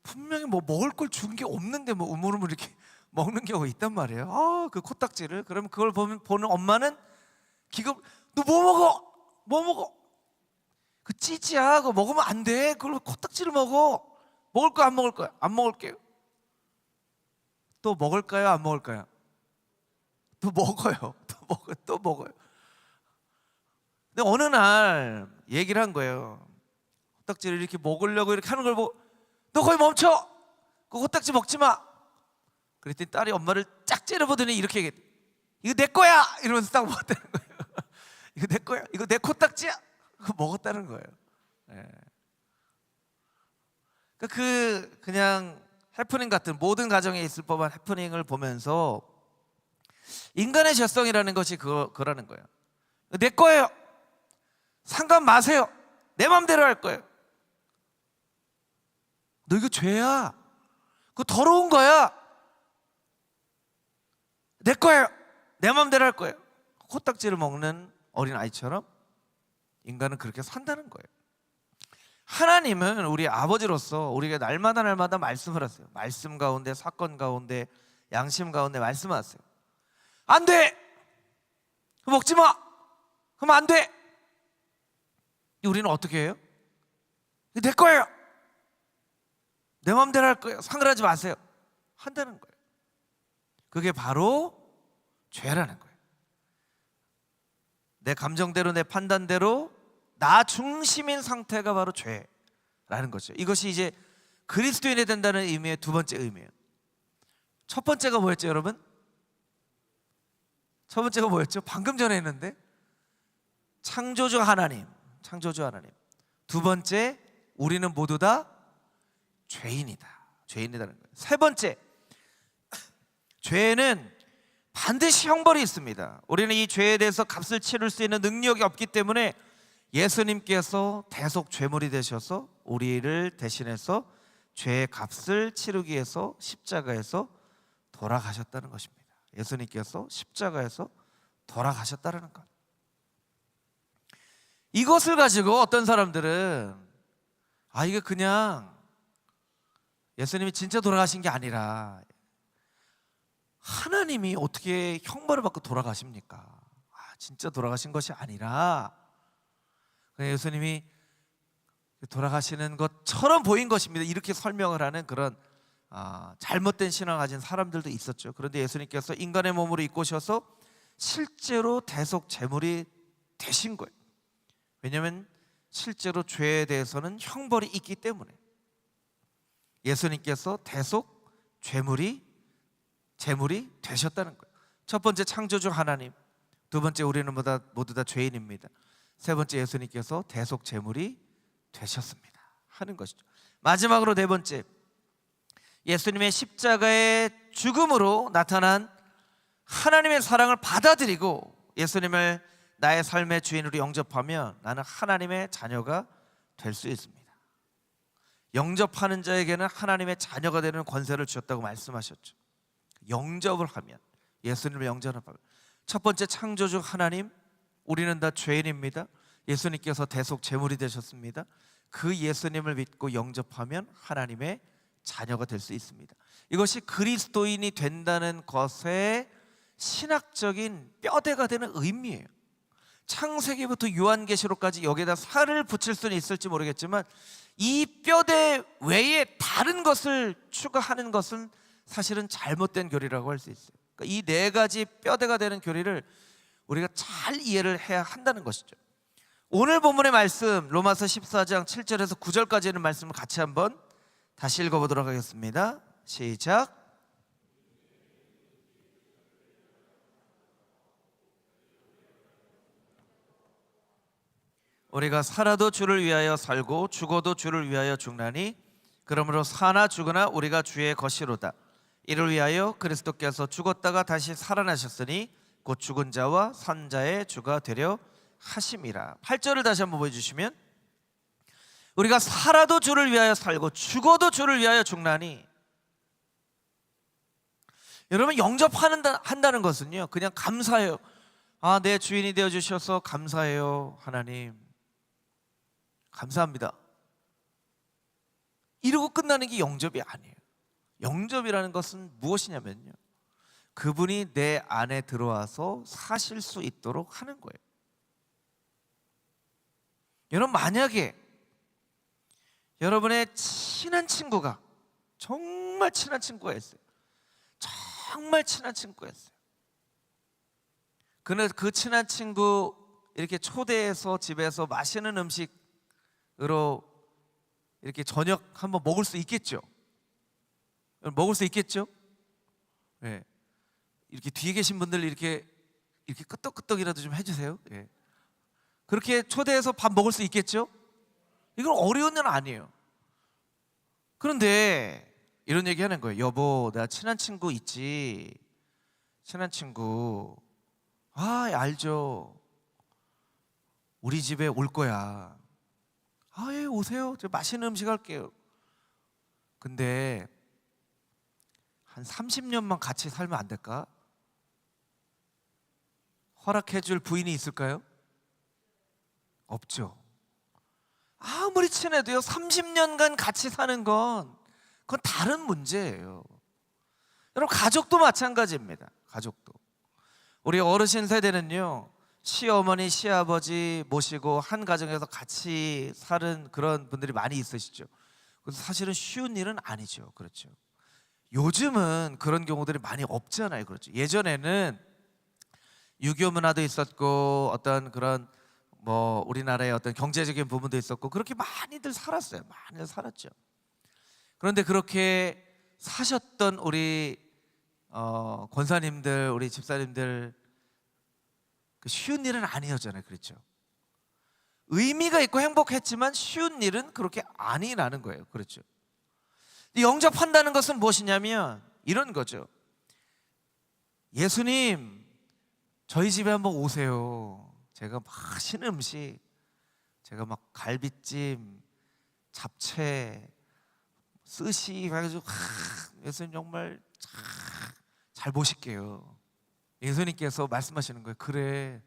분명히 뭐 먹을 걸 준 게 없는데 뭐 우물우물 이렇게 먹는 경우가 있단 말이에요. 그 코딱지를. 그러면 그걸 보는 엄마는 기겁, 너 뭐 먹어? 뭐 먹어? 그 찌지야. 그거 먹으면 안 돼. 그걸 코딱지를 먹어. 먹을 거야 안 먹을 거야? 안 먹을게요. 또 먹을까요 안 먹을까요? 또 먹어요. 또 먹어요. 근데 어느 날 얘기를 한 거예요. 코딱지를 이렇게 먹으려고 이렇게 하는 걸 보고, 너 거기 멈춰. 그 코딱지 먹지 마. 그랬더니 딸이 엄마를 짝 째려보더니 이렇게 얘기해. 이거 내 거야. 이러면서 딱 먹었다는 거예요. 이거 내 거야. 이거 내 코딱지야. 그거 먹었다는 거예요. 그냥 해프닝 같은 모든 가정에 있을 법한 해프닝을 보면서 인간의 죄성이라는 것이 그거라는 거예요. 내 거예요. 상관 마세요. 내 맘대로 할 거예요. 너 이거 죄야. 그거 더러운 거야. 내 거예요. 내 맘대로 할 거예요. 코딱지를 먹는 어린아이처럼 인간은 그렇게 산다는 거예요. 하나님은 우리 아버지로서 우리가 날마다 말씀을 하세요. 말씀 가운데, 사건 가운데, 양심 가운데 말씀하세요. 안 돼! 먹지 마! 그럼 안 돼! 우리는 어떻게 해요? 내 거예요! 내 마음대로 할 거예요. 상관하지 마세요. 한다는 거예요. 그게 바로 죄라는 거예요. 내 감정대로, 내 판단대로 나 중심인 상태가 바로 죄라는 거죠. 이것이 이제 그리스도인이 된다는 의미의 두 번째 의미예요. 첫 번째가 뭐였죠, 여러분? 첫 번째가 뭐였죠? 방금 전에 했는데 창조주 하나님. 두 번째, 우리는 모두 다 죄인이다는 거예요. 세 번째, 죄는 반드시 형벌이 있습니다. 우리는 이 죄에 대해서 값을 치를 수 있는 능력이 없기 때문에 예수님께서 대속 죄물이 되셔서 우리를 대신해서 죄의 값을 치르기 위해서 십자가에서 돌아가셨다는 것입니다. 예수님께서 십자가에서 돌아가셨다는 것. 이것을 가지고 어떤 사람들은 이게 그냥 예수님이 진짜 돌아가신 게 아니라 하나님이 어떻게 형벌을 받고 돌아가십니까? 진짜 돌아가신 것이 아니라 예수님이 돌아가시는 것처럼 보인 것입니다. 이렇게 설명을 하는 그런 잘못된 신앙을 가진 사람들도 있었죠. 그런데 예수님께서 인간의 몸으로 입고 오셔서 실제로 대속 제물이 되신 거예요. 왜냐하면 실제로 죄에 대해서는 형벌이 있기 때문에 예수님께서 대속 제물이 되셨다는 거예요. 첫 번째, 창조주 하나님. 두 번째, 우리는 모두 다 죄인입니다. 세 번째, 예수님께서 대속 제물이 되셨습니다 하는 것이죠. 마지막으로 네 번째, 예수님의 십자가의 죽음으로 나타난 하나님의 사랑을 받아들이고 예수님을 나의 삶의 주인으로 영접하면 나는 하나님의 자녀가 될 수 있습니다. 영접하는 자에게는 하나님의 자녀가 되는 권세를 주셨다고 말씀하셨죠. 영접을 하면, 예수님을 영접하면, 첫 번째, 창조주 하나님, 우리는 다 죄인입니다. 예수님께서 대속 제물이 되셨습니다. 그 예수님을 믿고 영접하면 하나님의 자녀가 될 수 있습니다. 이것이 그리스도인이 된다는 것의 신학적인 뼈대가 되는 의미예요. 창세기부터 요한계시록까지 여기에다 살을 붙일 수는 있을지 모르겠지만 이 뼈대 외에 다른 것을 추가하는 것은 사실은 잘못된 교리라고 할 수 있어요. 그러니까 이 네 가지 뼈대가 되는 교리를 우리가 잘 이해를 해야 한다는 것이죠. 오늘 본문의 말씀 로마서 14장 7절에서 9절까지 있는 말씀을 같이 한번 다시 읽어보도록 하겠습니다. 시작. 우리가 살아도 주를 위하여 살고 죽어도 주를 위하여 죽나니 그러므로 사나 죽으나 우리가 주의 것이로다. 이를 위하여 그리스도께서 죽었다가 다시 살아나셨으니 곧 죽은 자와 산 자의 주가 되려 하심이라. 8절을 다시 한번 보여주시면, 우리가 살아도 주를 위하여 살고 죽어도 주를 위하여 죽나니. 여러분, 한다는 것은요, 그냥 감사해요. 아, 내 주인이 되어 주셔서 감사해요, 하나님. 감사합니다. 이러고 끝나는 게 영접이 아니에요. 영접이라는 것은 무엇이냐면요, 그분이 내 안에 들어와서 사실 수 있도록 하는 거예요. 여러분, 만약에 여러분의 친한 친구가, 정말 친한 친구가 있어요. 정말 친한 친구가 있어요. 그 친한 친구 이렇게 초대해서 집에서 맛있는 음식으로 이렇게 저녁 한번 먹을 수 있겠죠? 먹을 수 있겠죠? 네. 이렇게 뒤에 계신 분들 이렇게 끄떡끄떡이라도 좀 해주세요. 네. 그렇게 초대해서 밥 먹을 수 있겠죠? 이건 어려운 일 아니에요. 그런데 이런 얘기 하는 거예요. 여보, 나 친한 친구 있지. 친한 친구. 아, 알죠. 우리 집에 올 거야. 아, 예, 오세요. 저 맛있는 음식 할게요. 근데 한 30년만 같이 살면 안 될까? 허락해 줄 부인이 있을까요? 없죠. 아무리 친해도요, 30년간 같이 사는 건 그건 다른 문제예요. 여러분, 가족도 마찬가지입니다. 가족도. 우리 어르신 세대는요, 시어머니, 시아버지 모시고 한 가정에서 같이 사는 그런 분들이 많이 있으시죠. 그래서 사실은 쉬운 일은 아니죠. 그렇죠. 요즘은 그런 경우들이 많이 없잖아요. 그렇죠. 예전에는 유교 문화도 있었고 어떤 그런 우리나라의 어떤 경제적인 부분도 있었고 그렇게 많이들 살았어요. 많이들 살았죠. 그런데 그렇게 사셨던 우리 권사님들, 우리 집사님들, 쉬운 일은 아니었잖아요. 그렇죠. 의미가 있고 행복했지만 쉬운 일은 그렇게 아니라는 거예요. 그렇죠. 영접한다는 것은 무엇이냐면 이런 거죠. 예수님, 저희 집에 한번 오세요. 제가 맛있는 음식, 제가 막 갈비찜, 잡채, 스시 해가지고 예수님 정말 잘 모실게요. 예수님께서 말씀하시는 거예요. 그래,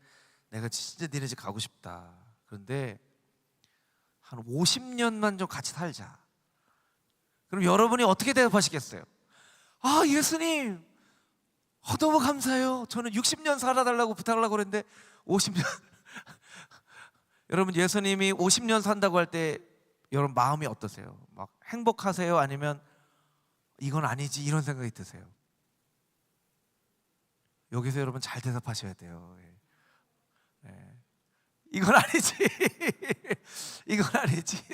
내가 진짜 니네 집 가고 싶다. 그런데 한 50년만 좀 같이 살자. 그럼 여러분이 어떻게 대답하시겠어요? 아, 예수님, 너무 감사해요. 저는 60년 살아달라고 부탁하려고 그랬는데 50년 여러분, 예수님이 50년 산다고 할 때 여러분 마음이 어떠세요? 막 행복하세요? 아니면 이건 아니지 이런 생각이 드세요? 여기서 여러분 잘 대답하셔야 돼요. 네. 이건 아니지. 이건 아니지.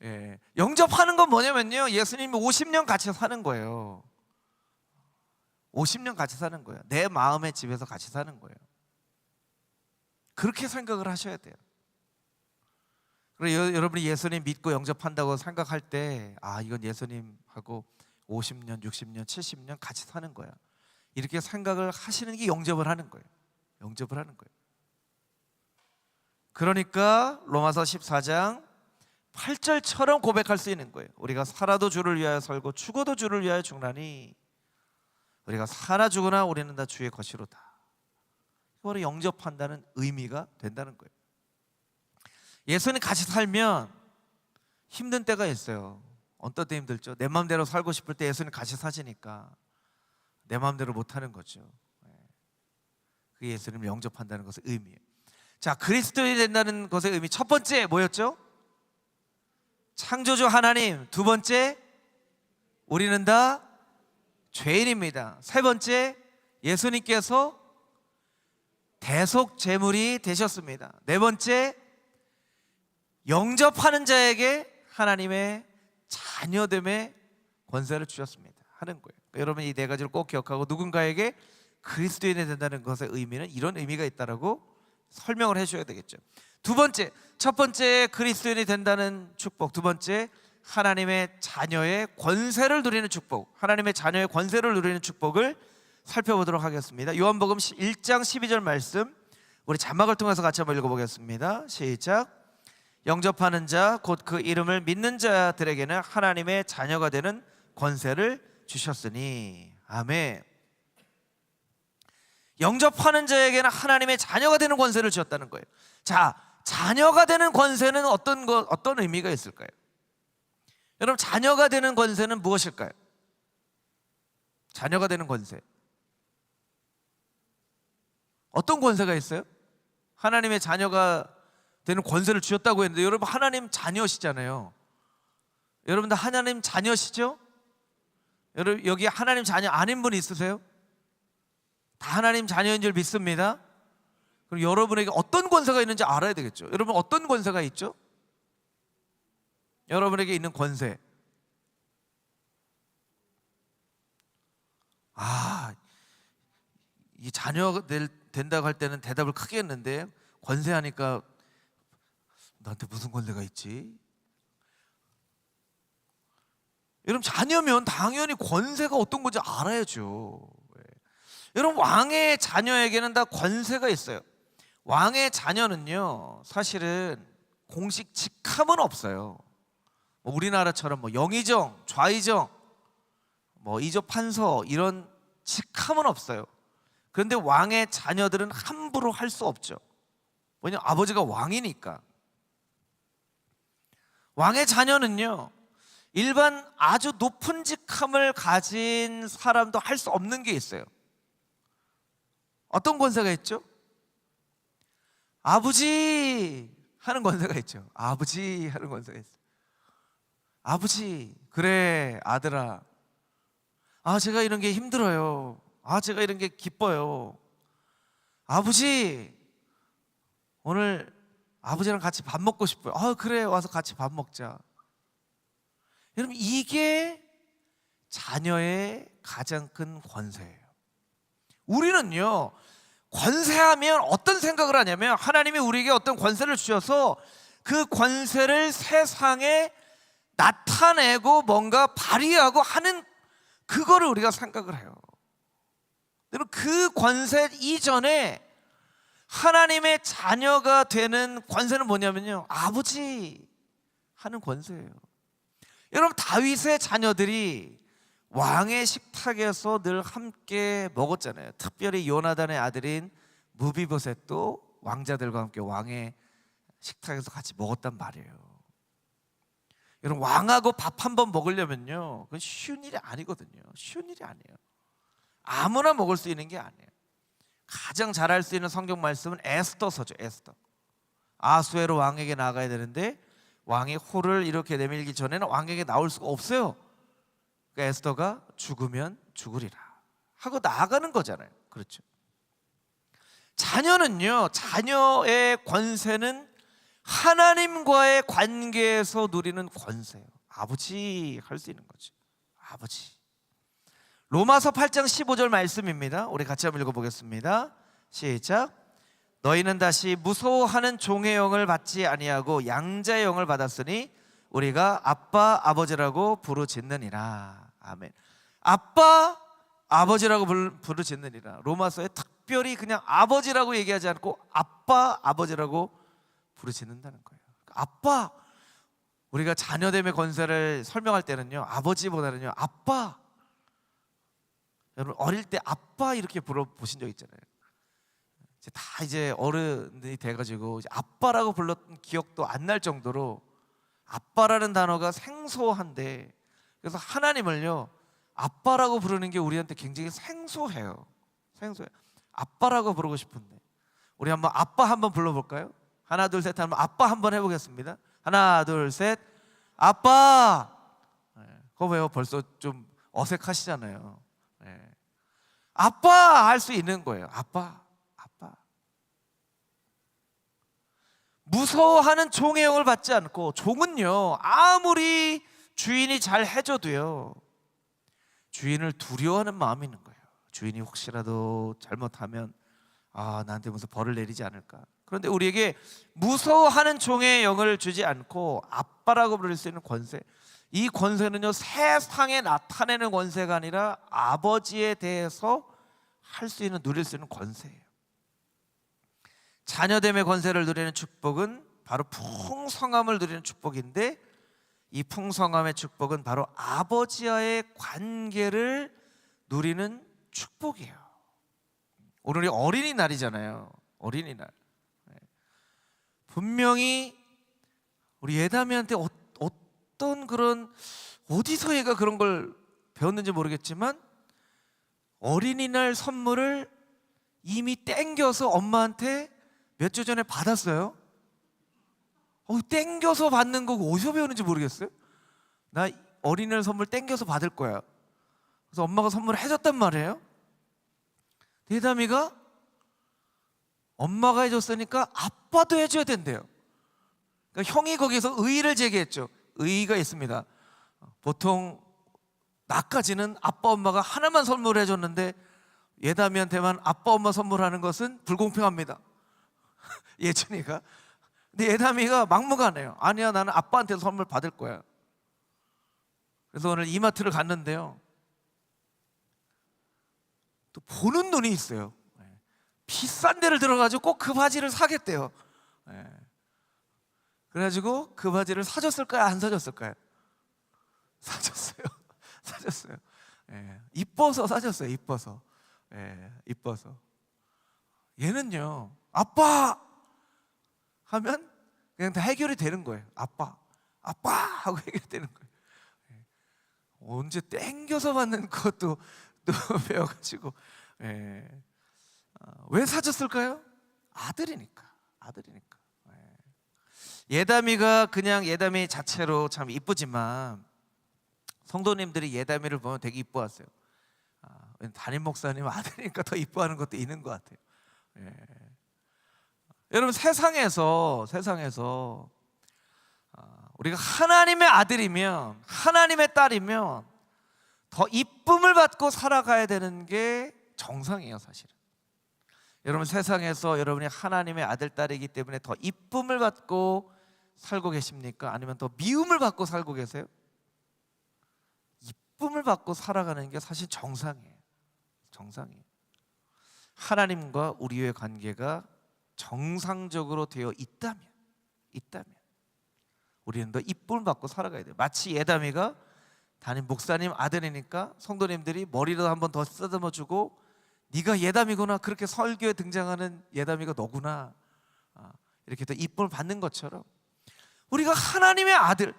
예. 영접하는 건 뭐냐면요, 예수님이 50년 같이 사는 거예요. 50년 같이 사는 거예요. 내 마음의 집에서 같이 사는 거예요. 그렇게 생각을 하셔야 돼요. 그리고 여러분이 예수님 믿고 영접한다고 생각할 때, 아, 이건 예수님하고 50년, 60년, 70년 같이 사는 거야, 이렇게 생각을 하시는 게 영접을 하는 거예요. 영접을 하는 거예요. 그러니까 로마서 14장 8절처럼 고백할 수 있는 거예요. 우리가 살아도 주를 위하여 살고 죽어도 주를 위하여 죽나니 우리가 살아 죽으나 우리는 다 주의 것이로다. 이거를 영접한다는 의미가 된다는 거예요. 예수님 같이 살면 힘든 때가 있어요. 어떤 때 힘들죠? 내 마음대로 살고 싶을 때 예수님 같이 사시니까 내 마음대로 못하는 거죠. 그게 예수님을 영접한다는 것의 의미예요. 자, 그리스도인이 된다는 것의 의미, 첫 번째 뭐였죠? 창조주 하나님. 두 번째, 우리는 다 죄인입니다. 세 번째, 예수님께서 대속 제물이 되셨습니다. 네 번째, 영접하는 자에게 하나님의 자녀됨의 권세를 주셨습니다 하는 거예요. 여러분, 이 네 가지를 꼭 기억하고 누군가에게 그리스도인이 된다는 것의 의미는 이런 의미가 있다라고 설명을 해줘야 되겠죠. 두 번째, 첫 번째 그리스도인이 된다는 축복, 두 번째 하나님의 자녀의 권세를 누리는 축복, 하나님의 자녀의 권세를 누리는 축복을 살펴보도록 하겠습니다. 요한복음 1장 12절 말씀, 우리 자막을 통해서 같이 한번 읽어보겠습니다. 시작. 영접하는 자 곧 그 이름을 믿는 자들에게는 하나님의 자녀가 되는 권세를 주셨으니. 아멘. 영접하는 자에게는 하나님의 자녀가 되는 권세를 주셨다는 거예요. 자, 자녀가 되는 권세는 어떤 의미가 있을까요? 여러분, 자녀가 되는 권세는 무엇일까요? 자녀가 되는 권세, 어떤 권세가 있어요? 하나님의 자녀가 되는 권세를 주셨다고 했는데, 여러분 하나님 자녀시잖아요. 여러분들 하나님 자녀시죠? 여러분 여기 하나님 자녀 아닌 분 있으세요? 다 하나님 자녀인 줄 믿습니다. 그럼 여러분에게 어떤 권세가 있는지 알아야 되겠죠. 여러분 어떤 권세가 있죠? 여러분에게 있는 권세. 이 자녀가 된다고 할 때는 대답을 크게 했는데, 권세하니까 나한테 무슨 권세가 있지? 여러분 자녀면 당연히 권세가 어떤 건지 알아야죠. 여러분 왕의 자녀에게는 다 권세가 있어요. 왕의 자녀는요 사실은 공식 직함은 없어요. 우리나라처럼 영의정, 좌의정, 이조 판서 이런 직함은 없어요. 그런데 왕의 자녀들은 함부로 할 수 없죠. 왜냐하면 아버지가 왕이니까. 왕의 자녀는요 일반 아주 높은 직함을 가진 사람도 할 수 없는 게 있어요. 어떤 권세가 있죠? 아버지 하는 권세가 있죠. 아버지 하는 권세가 있어요. 아버지, 그래 아들아, 제가 이런 게 힘들어요. 제가 이런 게 기뻐요. 아버지, 오늘 아버지랑 같이 밥 먹고 싶어요. 그래, 와서 같이 밥 먹자. 여러분 이게 자녀의 가장 큰 권세예요. 우리는요 권세하면 어떤 생각을 하냐면, 하나님이 우리에게 어떤 권세를 주셔서 그 권세를 세상에 나타내고 뭔가 발휘하고 하는, 그거를 우리가 생각을 해요. 여러분 그 권세 이전에 하나님의 자녀가 되는 권세는 뭐냐면요, 아버지 하는 권세예요. 여러분 다윗의 자녀들이 왕의 식탁에서 늘 함께 먹었잖아요. 특별히 요나단의 아들인 무비보셋도 왕자들과 함께 왕의 식탁에서 같이 먹었단 말이에요. 여러분 왕하고 밥 한 번 먹으려면요 그건 쉬운 일이 아니거든요. 쉬운 일이 아니에요. 아무나 먹을 수 있는 게 아니에요. 가장 잘할 수 있는 성경 말씀은 에스더서죠. 에스더. 아수에로 왕에게 나가야 되는데 왕이 호를 이렇게 내밀기 전에는 왕에게 나올 수가 없어요. 그러니까 에스더가 죽으면 죽으리라 하고 나아가는 거잖아요. 그렇죠. 자녀는요, 자녀의 권세는 하나님과의 관계에서 누리는 권세예요. 아버지 할 수 있는 거죠. 아버지. 로마서 8장 15절 말씀입니다. 우리 같이 한번 읽어보겠습니다. 시작. 너희는 다시 무서워하는 종의 영을 받지 아니하고 양자의 영을 받았으니 우리가 아빠 아버지라고 부르짖느니라. 아멘. 아빠 아버지라고 부르짖느니라. 로마서에 특별히 그냥 아버지라고 얘기하지 않고 아빠 아버지라고 부르짖는다는 거예요. 아빠, 우리가 자녀됨의 권세를 설명할 때는요 아버지보다는요 아빠. 여러분 어릴 때 아빠 이렇게 불러보신 적 있잖아요. 이제 어른이 돼가지고 이제 아빠라고 불렀던 기억도 안 날 정도로 아빠라는 단어가 생소한데, 그래서 하나님을요 아빠라고 부르는 게 우리한테 굉장히 생소해요. 생소해요. 아빠라고 부르고 싶은데 우리 한번 아빠 한번 불러볼까요? 하나 둘 셋 하면 아빠 한번 해보겠습니다. 하나 둘 셋. 아빠. 그거 왜요? 벌써 좀 어색하시잖아요. 아빠 할 수 있는 거예요. 아빠. 무서워하는 종의 영을 받지 않고, 종은요 아무리 주인이 잘 해줘도요 주인을 두려워하는 마음이 있는 거예요. 주인이 혹시라도 잘못하면 나한테 무슨 벌을 내리지 않을까. 그런데 우리에게 무서워하는 종의 영을 주지 않고 아빠라고 부를 수 있는 권세, 이 권세는요 세상에 나타내는 권세가 아니라 아버지에 대해서 할 수 있는, 누릴 수 있는 권세예요. 자녀됨의 권세를 누리는 축복은 바로 풍성함을 누리는 축복인데, 이 풍성함의 축복은 바로 아버지와의 관계를 누리는 축복이에요. 오늘이 어린이날이잖아요. 어린이날. 분명히 우리 예담이한테 어떤 그런, 어디서 얘가 그런 걸 배웠는지 모르겠지만 어린이날 선물을 이미 땡겨서 엄마한테 몇 주 전에 받았어요. 땡겨서 받는 거 어디서 배우는지 모르겠어요. 나 어린이날 선물 땡겨서 받을 거야. 그래서 엄마가 선물을 해줬단 말이에요. 예담이가 엄마가 해줬으니까 아빠도 해줘야 된대요. 그러니까 형이 거기서 의의를 제기했죠. 의의가 있습니다. 보통 나까지는 아빠 엄마가 하나만 선물을 해줬는데 예담이한테만 아빠 엄마 선물하는 것은 불공평합니다. 예준이가. 근데 예담이가 막무가내요. 아니야, 나는 아빠한테 선물 받을 거야. 그래서 오늘 이마트를 갔는데요, 또 보는 눈이 있어요. 비싼 데를 들어가지고 꼭 그 바지를 사겠대요. 그래가지고 그 바지를 사줬을까요? 안 사줬을까요? 사줬어요. 사줬어요. 이뻐서 사줬어요. 이뻐서. 이뻐서. 얘는요, 아빠 하면 그냥 다 해결이 되는 거예요. 아빠, 아빠 하고 해결되는 거예요. 언제 땡겨서 받는 것도 또 배워가지고. 왜 사줬을까요? 아들이니까. 아들이니까. 예담이가 그냥 예담이 자체로 참 이쁘지만 성도님들이 예담이를 보면 되게 이뻐하세요. 담임 목사님 아들이니까 더 이뻐하는 것도 있는 것 같아요. 여러분, 세상에서 우리가 하나님의 아들이면, 하나님의 딸이면 더 이쁨을 받고 살아가야 되는 게 정상이에요, 사실은. 여러분, 세상에서 여러분이 하나님의 아들, 딸이기 때문에 더 이쁨을 받고 살고 계십니까? 아니면 더 미움을 받고 살고 계세요? 이쁨을 받고 살아가는 게 사실 정상이에요. 정상이에요. 하나님과 우리의 관계가 정상적으로 되어 있다면 우리는 더 이쁨을 받고 살아가야 돼요. 마치 예담이가 담임 목사님 아들이니까 성도님들이 머리를 한번 더 쓰다듬어 주고, 네가 예담이구나, 그렇게 설교에 등장하는 예담이가 너구나, 이렇게 더 이쁨을 받는 것처럼 우리가 하나님의 아들,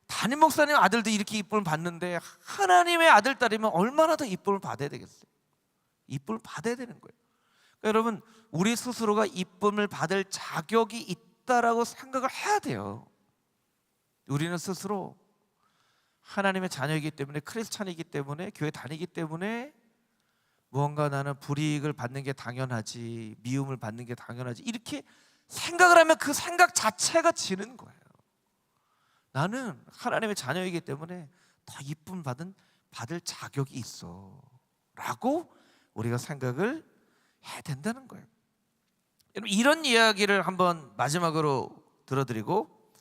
담임 목사님 아들도 이렇게 이쁨을 받는데 하나님의 아들, 딸이면 얼마나 더 이쁨을 받아야 되겠어요? 이쁨을 받아야 되는 거예요. 그러니까 여러분, 우리 스스로가 이쁨을 받을 자격이 있다라고 생각을 해야 돼요. 우리는 스스로 하나님의 자녀이기 때문에, 크리스찬이기 때문에, 교회 다니기 때문에 무언가 나는 불이익을 받는 게 당연하지, 미움을 받는 게 당연하지, 이렇게 생각을 하면 그 생각 자체가 지는 거예요. 나는 하나님의 자녀이기 때문에 더 이쁨 받을 자격이 있어 라고 우리가 생각을 해야 된다는 거예요. 여러분, 이런 이야기를 한번 마지막으로 들어드리고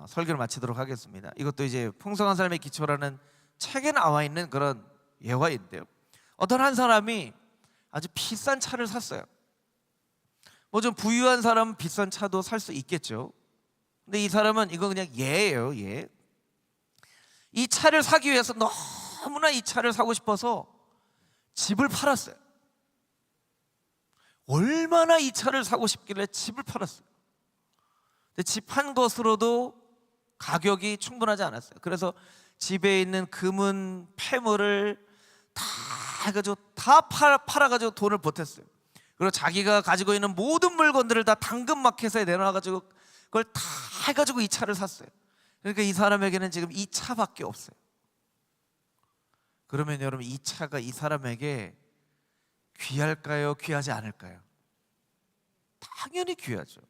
설교를 마치도록 하겠습니다. 이것도 이제 풍성한 삶의 기초라는 책에 나와 있는 그런 예화인데요, 어떤 한 사람이 아주 비싼 차를 샀어요. 뭐 좀 부유한 사람은 비싼 차도 살 수 있겠죠. 근데 이 사람은 이거 그냥 예예요, 예. 이 차를 사기 위해서 너무나 이 차를 사고 싶어서 집을 팔았어요. 얼마나 이 차를 사고 싶길래 집을 팔았어요. 근데 집 한 것으로도 가격이 충분하지 않았어요. 그래서 집에 있는 금은 폐물을 다 해가지고 다 팔아가지고 돈을 보탰어요. 그리고 자기가 가지고 있는 모든 물건들을 다 당근마켓에 내놔가지고 그걸 다 해가지고 이 차를 샀어요. 그러니까 이 사람에게는 지금 이 차밖에 없어요. 그러면 여러분, 이 차가 이 사람에게 귀할까요? 귀하지 않을까요? 당연히 귀하죠.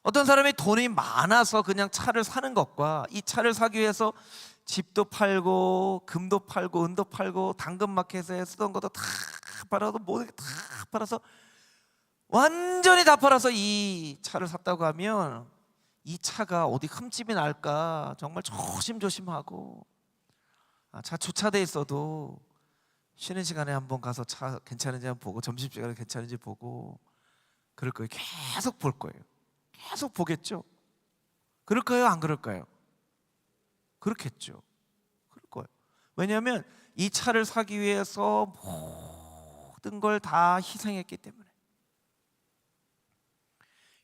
어떤 사람이 돈이 많아서 그냥 차를 사는 것과 이 차를 사기 위해서 집도 팔고 금도 팔고 은도 팔고 당근마켓에 쓰던 것도 다 팔아서 모든 게 다 팔아서 완전히 다 팔아서 이 차를 샀다고 하면 이 차가 어디 흠집이 날까 정말 조심조심하고, 차 주차돼 있어도 쉬는 시간에 한번 가서 차 괜찮은지 한번 보고, 점심시간에 괜찮은지 보고 그럴 거예요. 계속 볼 거예요. 계속 보겠죠. 그럴까요? 안 그럴까요? 그렇겠죠. 그럴 거예요. 왜냐하면 이 차를 사기 위해서 모든 걸 다 희생했기 때문에.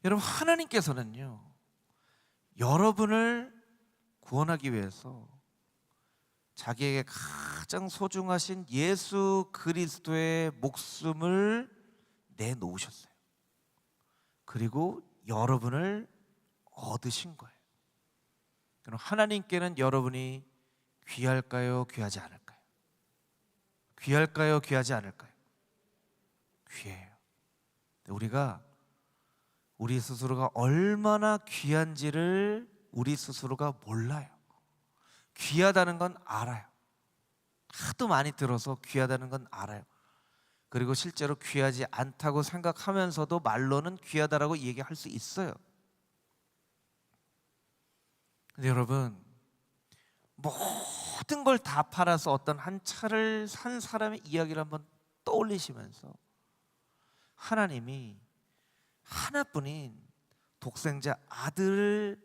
여러분, 하나님께서는요, 여러분을 구원하기 위해서 자기에게 가장 소중하신 예수 그리스도의 목숨을 내놓으셨어요. 그리고 여러분을 얻으신 거예요. 그럼 하나님께는 여러분이 귀할까요? 귀하지 않을까요? 귀할까요? 귀하지 않을까요? 귀해요. 우리가 우리 스스로가 얼마나 귀한지를 우리 스스로가 몰라요. 귀하다는 건 알아요. 하도 많이 들어서 귀하다는 건 알아요. 그리고 실제로 귀하지 않다고 생각하면서도 말로는 귀하다라고 얘기할 수 있어요. 근데 여러분, 모든 걸 다 팔아서 어떤 한 차를 산 사람의 이야기를 한번 떠올리시면서 하나님이 하나뿐인 독생자 아들의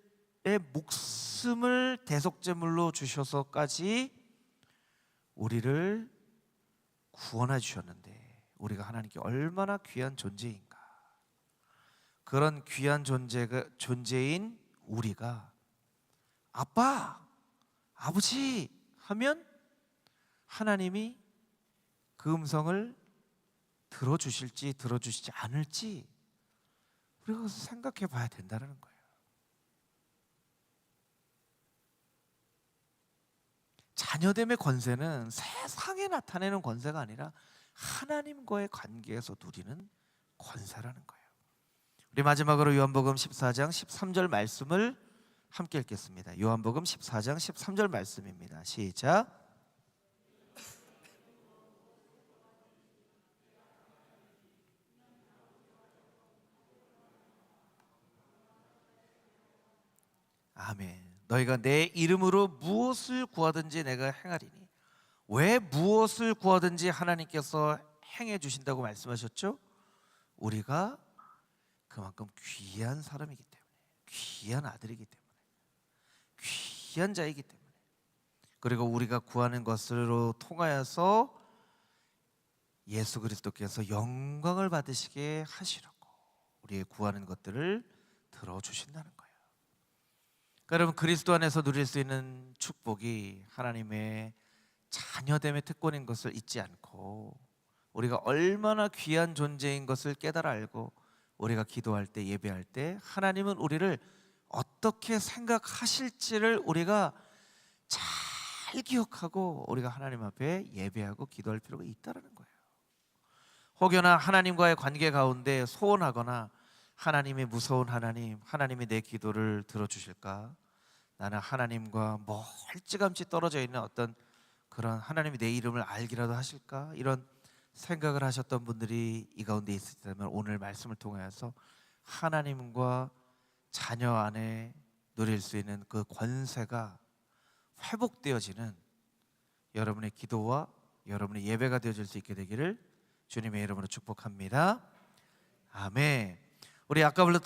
목숨을 대속제물로 주셔서까지 우리를 구원해 주셨는데 우리가 하나님께 얼마나 귀한 존재인가. 그런 귀한 존재인 우리가 아빠, 아버지 하면 하나님이 그 음성을 들어주실지 들어주시지 않을지 우리가 생각해 봐야 된다는 거예요. 자녀됨의 권세는 세상에 나타내는 권세가 아니라 하나님과의 관계에서 누리는 권세라는 거예요. 우리 마지막으로 요한복음 14장 13절 말씀을 함께 읽겠습니다. 요한복음 14장 13절 말씀입니다. 시작. 아멘. 너희가 내 이름으로 무엇을 구하든지 내가 행하리니. 왜 무엇을 구하든지 하나님께서 행해 주신다고 말씀하셨죠? 우리가 그만큼 귀한 사람이기 때문에, 귀한 아들이기 때문에, 귀한 자이기 때문에, 그리고 우리가 구하는 것으로 통하여서 예수 그리스도께서 영광을 받으시게 하시라고 우리의 구하는 것들을 들어주신다는 거예요. 여러분, 그리스도 안에서 누릴 수 있는 축복이 하나님의 자녀됨의 특권인 것을 잊지 않고 우리가 얼마나 귀한 존재인 것을 깨달아 알고 우리가 기도할 때, 예배할 때 하나님은 우리를 어떻게 생각하실지를 우리가 잘 기억하고 우리가 하나님 앞에 예배하고 기도할 필요가 있다는 거예요. 혹여나 하나님과의 관계 가운데 소원하거나 하나님이 무서운 하나님, 하나님이 내 기도를 들어주실까? 나는 하나님과 멀찌감치 떨어져 있는 어떤 그런 하나님이 내 이름을 알기라도 하실까? 이런 생각을 하셨던 분들이 이 가운데 있으시다면 오늘 말씀을 통해서 하나님과 자녀 안에 누릴 수 있는 그 권세가 회복되어지는 여러분의 기도와 여러분의 예배가 되어질 수 있게 되기를 주님의 이름으로 축복합니다. 아멘. 우리 아까 불렀던